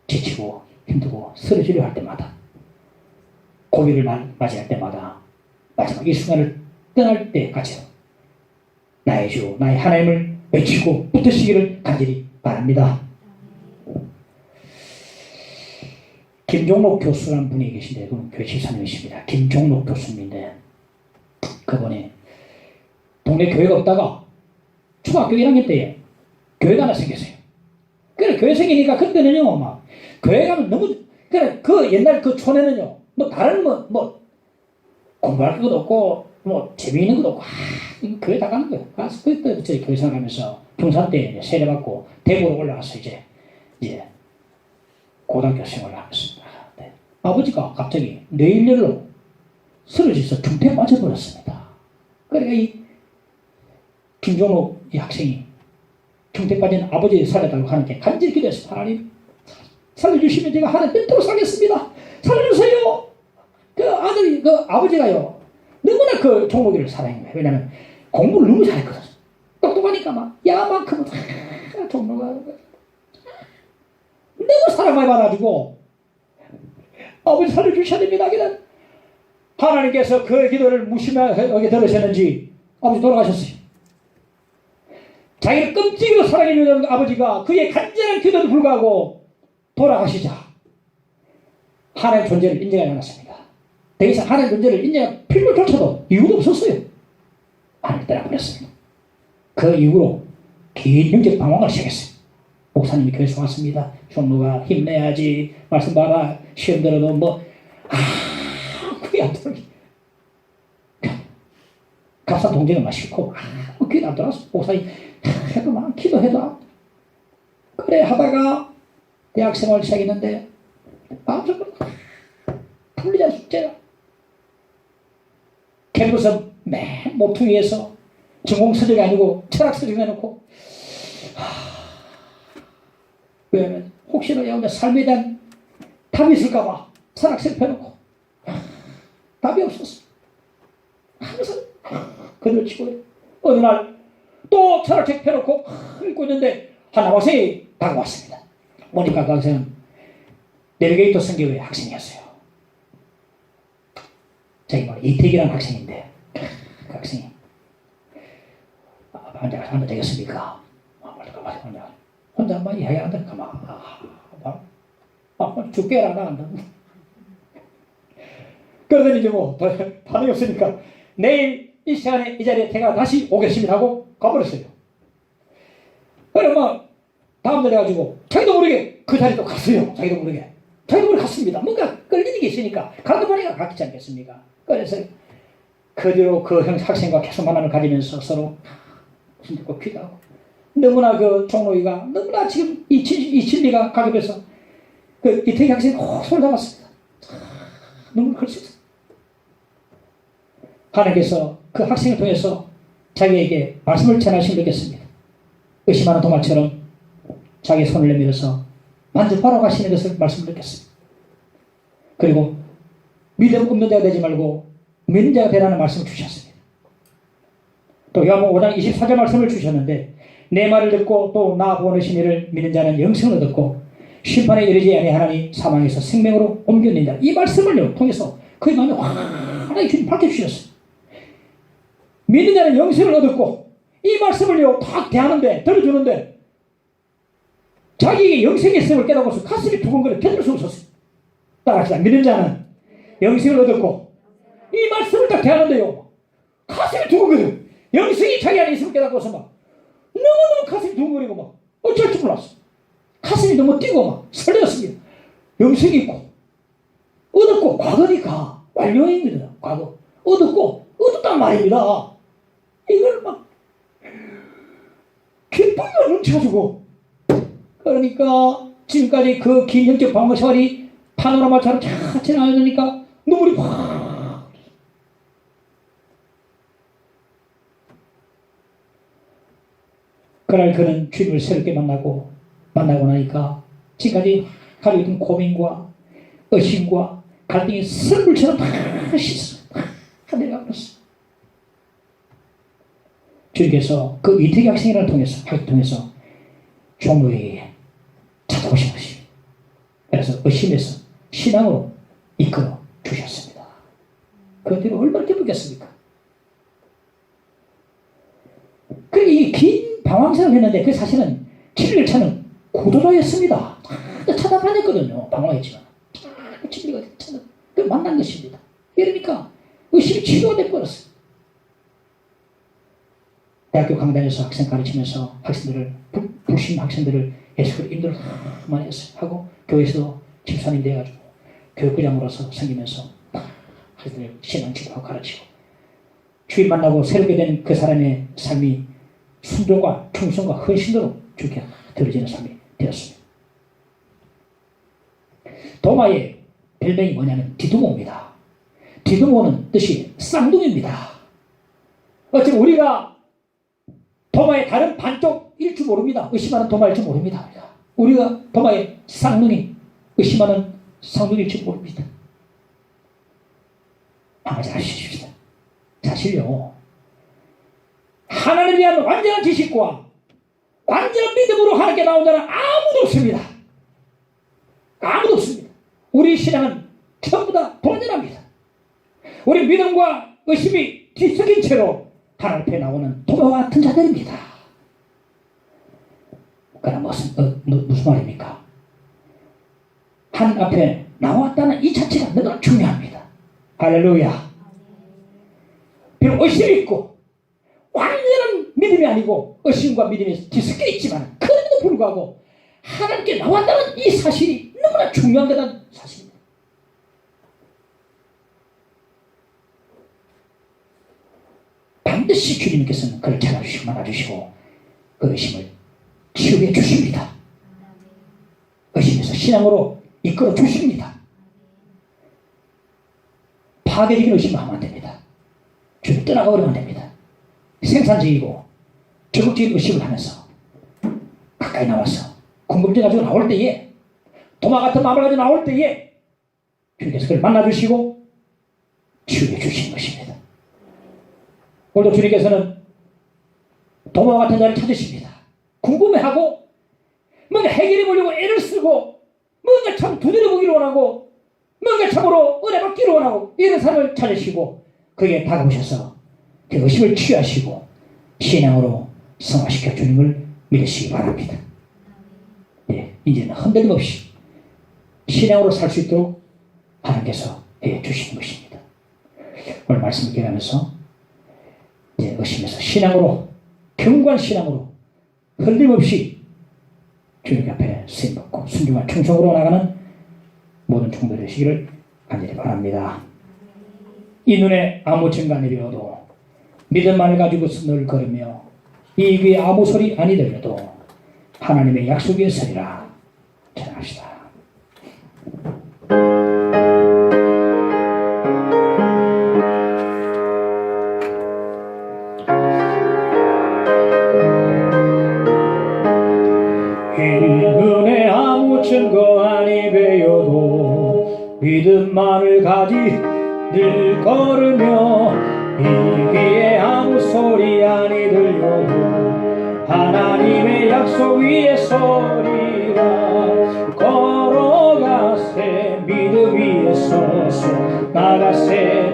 Speaker 1: 지치고 힘들고 쓰러지려 할 때마다, 고비를 맞이할 때마다 마지막 이 순간을 떠날 때까지 나의 주, 나의 하나님을 외치고 붙으시기를 간절히 바랍니다. 김종록 교수라는 분이 계신데, 그분 교회 집사님이십니다. 김종록 교수님인데, 그분이 동네 교회가 없다가 초등학교 1학년 때에 교회가 하나 생겼어요. 그래, 교회 생기니까 그때는요, 막 교회 가면 너무, 그래, 그 옛날 그 촌에는요, 뭐 다른 뭐 공부할 것도 없고 뭐 재미있는 것도 없고, 교회 다 가는 거예요. 가서 그때 저희 교회 생활하면서 중산 때 세례받고 대구로 올라가서 이제 고등학교 생활을 하면서, 네. 아버지가 갑자기 뇌일렬로 쓰러져서 중태에 빠져버렸습니다. 그러니까 이 김종록 이 학생이 중태에 빠진 아버지를 살려달라고 하는데 간절히 기도해서, 하나님 살려주시면 제가 하나님 뵙도록 살겠습니다. 살려주세요. 그 아들이, 그 아버지가요, 너무나 그 종록이를 사랑한 거예요. 왜냐하면 공부를 너무 잘했거든. 똑똑하니까 막 야만큼은 종록아 너무 사랑 많이 받아가지고, 아버지 살려주셔야 됩니다. 그냥 하나님께서 그 기도를 무심하게 들으셨는지 아버지 돌아가셨어요. 자기를 끔찍으로 사랑해주던 아버지가 그의 간절한 기도에도 불구하고 돌아가시자 하나님의 존재를 인정하지 않았습니다. 더 이상 하나님의 존재를 인정할 필요조차도 이유도 없었어요. 하나님을 떠나버렸습니다. 그 이후로 긴 영적 방황을 시작했어요. 목사님이 교회에서 왔습니다. 종로가 힘내야지, 말씀 봐라, 시험 들어도 그게 안 들어요. 값싼 동전을 마시고 그게 안 들어왔어. 목사님 해도 막 기도해도 그래 하다가 대학생활 시작했는데 마음속으로 풀리자 숙제가 캠퍼스 맨 모퉁이에서 전공 서적이 아니고 철학 서적 해놓고, 왜냐면 혹시나 여러분의 삶에 대한 답이 있을까봐 철학책 펴놓고 답이 없었어. 항상 그대로 치고, 어느 날 또 철학책 펴놓고 읽고 있는데 한 남학생이 다가왔습니다. 보니까 그 학생은 내비게이터 선교회 학생이었어요. 저기 뭐 이태기라는 학생인데, 그 학생이 앉아 되겠습니까? 혼자 한번 이야기한다. 가만 죽게라 나간다. 그러더니 이제 뭐 반응이 없으니까 내일 이 시간에 이 자리에 제가 다시 오겠습니다 하고 가버렸어요. 그래 뭐 다음날 해가지고 자기도 모르게 그 자리도 갔어요. 자기도 모르게 갔습니다. 뭔가 끌리는 게 있으니까 가다 보니까 갔지 않겠습니까? 그래서 그 뒤로 그 학생과 계속 만남을 가지면서 서로 힘들고 기도하고, 너무나 그 종로이가 너무나 지금 이 진리가 가급해서 그 이태기 학생이 손을 잡았습니다. 눈물 흘릴 수 있어요. 하나님께서 그 학생을 통해서 자기에게 말씀을 전하신 느꼈습니다. 의심하는 도마처럼 자기 손을 내밀어서 만져바로 가시는 것을 말씀을 느꼈습니다. 그리고 믿음 없는 자가 되지 말고 믿는 자가 되라는 말씀을 주셨습니다. 또 요한복음 5장 24절 말씀을 주셨는데, 내 말을 듣고 또 나 보내신 이를 믿는 자는 영생을 얻었고 심판에 이르지 아니하나니 사망에서 생명으로 옮겨낸다. 이 말씀을 통해서 그의 마음에 환하게 주님 밝혀주셨어요. 믿는 자는 영생을 얻었고, 이 말씀을요 딱 대하는데, 들어주는데 자기에게 영생의 셈을 깨닫고서 가슴이 두근거려 견딜 수 없었어요. 따라합시다. 믿는 자는 영생을 얻었고, 이 말씀을 딱 대하는데요 가슴이 두근거려. 영생이 자기 안에 있음을 깨닫고서 막 너무너무 가슴이 두근거리고 막 어쩔 줄 몰랐어. 가슴이 너무 뛰고 막 설레었습니다. 영생이 있고 얻었고, 과거니까 완료입니다. 과거 얻었단 말입니다. 이걸 막 기쁨이 넘쳐가지고, 그러니까 지금까지 그 긴 영적 방황 생활이 파노라마처럼 쫙 지나가니까 눈물이 확. 그날 그는 주님을 새롭게 만나고 만나고 나니까 지금까지 가지고 있던 고민과 의심과 갈등이 썰물처럼 다 내려가 버렸어. 주님께서 그 이태기 학생을 통해서 종로에 찾아오신 것입니다. 그래서 의심에서 신앙으로 이끌어 주셨습니다. 그 뒤로 얼마나 기쁘겠습니까? 이 긴 방황생을 했는데 그 사실은 7일 차는 구도자였습니다. 찾아다녔거든요. 방황했지만. 7일가 찾아 만난 것입니다. 이러니까 의심이 치료가 돼버렸어요. 대학교 강단에서 학생 가르치면서 학생들을, 불신 학생들을 예수를 인도를 많이 했어요. 하고 교회에서도 집사님 돼가지고 교육부장으로서 생기면서 학생들 신앙 지도하고 가르치고 주일 만나고 새롭게 된 그 사람의 삶이 순종과 충성과 헌신으로 주께 드려지는 삶이 되었습니다. 도마의 별명이 뭐냐면 디두모입니다. 디두모는 뜻이 쌍둥이입니다. 어차피 우리가 도마의 다른 반쪽일 줄 모릅니다. 의심하는 도마일 줄 모릅니다. 우리가 도마의 쌍둥이, 의심하는 쌍둥이일 줄 모릅니다. 아버지 아시십시오. 사실요, 하나님에 대한 완전한 지식과 완전한 믿음으로 하나님께 나온 자는 아무도 없습니다. 아무도 없습니다. 우리 신앙은 전부 다 불완전합니다. 우리 믿음과 의심이 뒤섞인 채로 하나님 앞에 나오는 도마와 같은 자들입니다. 그러나 무슨 말입니까? 하나님 앞에 나왔다는 이 자체가 너무나 중요합니다. 할렐루야. 비록 의심이 있고 완전한 믿음이 아니고 의심과 믿음이 뒤섞여 있지만 그럼에도 불구하고 하나님께 나왔다는 이 사실이 너무나 중요한 거라는 사실입니다. 반드시 주님께서는 그를 찾아주시고 만나주시고 그 의심을 치유해 주십니다. 의심에서 신앙으로 이끌어 주십니다. 파괴적인 의심을 하면 안 됩니다. 주님 떠나가 버리면 안 됩니다. 생산적이고 적극적인 의심을 하면서 가까이 나와서 궁금증 가지고 나올 때에, 도마 같은 마음을 가지고 나올 때에 주님께서 그를 만나주시고 치유해 주시는 것입니다. 오늘도 주님께서는 도마와 같은 자를 찾으십니다. 궁금해하고 뭔가 해결해 보려고 애를 쓰고 뭔가 참 두드려 보기를 원하고 뭔가 참으로 은혜 받기를 원하고 이런 사람을 찾으시고 그에게 다가오셔서 그 의심을 치유하시고 신앙으로 성화시켜 주님을 믿으시기 바랍니다. 예, 이제는 흔들림 없이 신앙으로 살 수 있도록 하나님께서 해 주시는 것입니다. 오늘 말씀을 기억하면서 이제 의심에서 신앙으로, 견고한 신앙으로 흔들림 없이 주님 앞에 쓰임받고 순종한 충성으로 나가는 모든 종들이 되시기를 간절히 바랍니다. 이 눈에 아무 증가 내려도 믿음만을 가지고서 늘 걸으며 이 귀에 아무 소리 아니 들려도 하나님의 약속의 소리라 전합시다.
Speaker 2: 증거 아니 배워도 믿음만을 가지 늘 걸으며 이 귀에 아무 소리 아니 들려도 하나님의 약속 위에 서리라. 걸어가세 믿음 위에 서서 나가세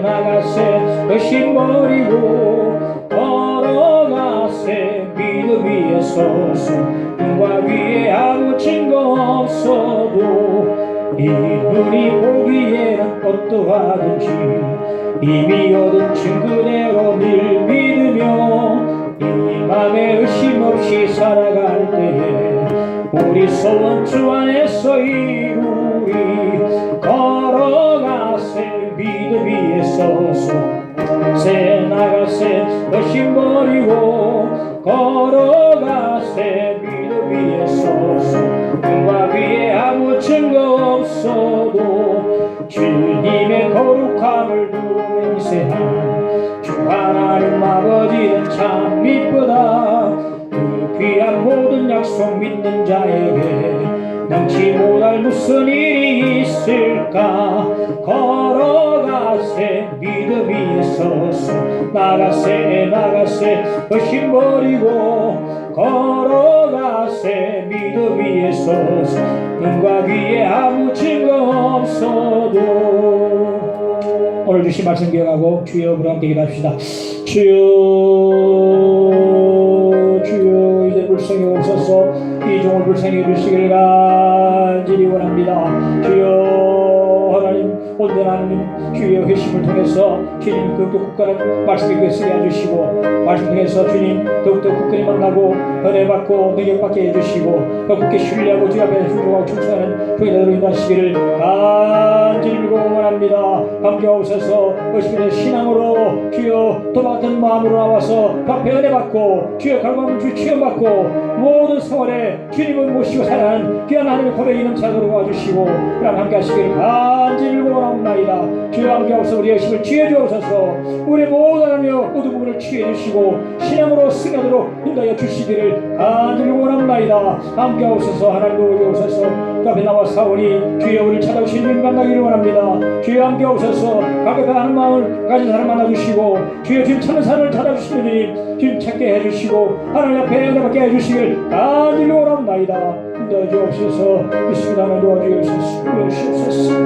Speaker 2: 의심 버리고 걸어가세 믿음 위에 서서 눈과 귀에 아무 증거 없어도 이 눈이 보기에는 어떠하든지 이미 얻은 증거대로 늘 믿으며 이 맘에 의심 없이 살아갈 때에 우리 소원 주 안에서 이루리. 걸어가세 믿음 위에 서서 나가세 의심 버리고 걸어가세 위에 서서 눈과 귀에 아무 증거 없어도 주님의 거룩함을 맹세한 주 하나님 아버지는 참 이쁘다. 그 귀한 모든 약속 믿는 자에게 능치 못할 무슨 일이 있을까. 걸어가세 믿음 위에 서서 나가세 의심 버리고 걸어가세 믿음 위에 서서 눈과 귀에 아무 증거 없어도. 오늘 주신 말씀 기억하고 주여 부르짖 기도합시다. 주여 이제 불쌍히 없어서 이 종을 불쌍히 해주시길 간절히 원합니다. 주여 하나님, 온전한 하나님, 주여 회심을 통해서 주님 더욱더 굳건한 말씀 귀에 쓰게 해주시고, 말씀 통해서 주님 더욱더 굳건히 만나고 은혜받고 능력받게 해주시고 더 굳게 신뢰하고 주 앞에 순종하고 충성하는 종이되도록 인도하시기를 간절히 빌고 원합니다. 감격하옵소서. 의식에서 신앙으로 주여 또 같은 마음으로 나와서 그 앞에 은혜받고 주여 갈망을 주 취험받고 모든 생활에 주님을 모시고 살아가는 귀한 하나님의 고백이 넘쳐도록 도와주시고 그럼 함께 하시기를 간절히 빌고 원합니다. 주여 함께하옵소서. 우리의 힘을 취해 주옵소서. 우리 모든 하나님의 모든 부분을 취해 주시고 신앙으로 승하도록 인도하여 주시기를 간절히 원합니다. 함께하옵소서. 하나님 도와주옵소서. 그 앞에 나와 사오니 주여 우리를 찾아오신 주님 만나기를 원합니다. 주여 함께하옵소서. 가격하는 마음을 가진 사람 만나주시고 주여 지금 찾는 사람을 찾아주시는 주님 지금 찾게 해주시고 하나님 앞에 은혜받게 해주시길 간절히 원합니다. 인도해 주옵소서. 예수님 나라에 도와주옵소서.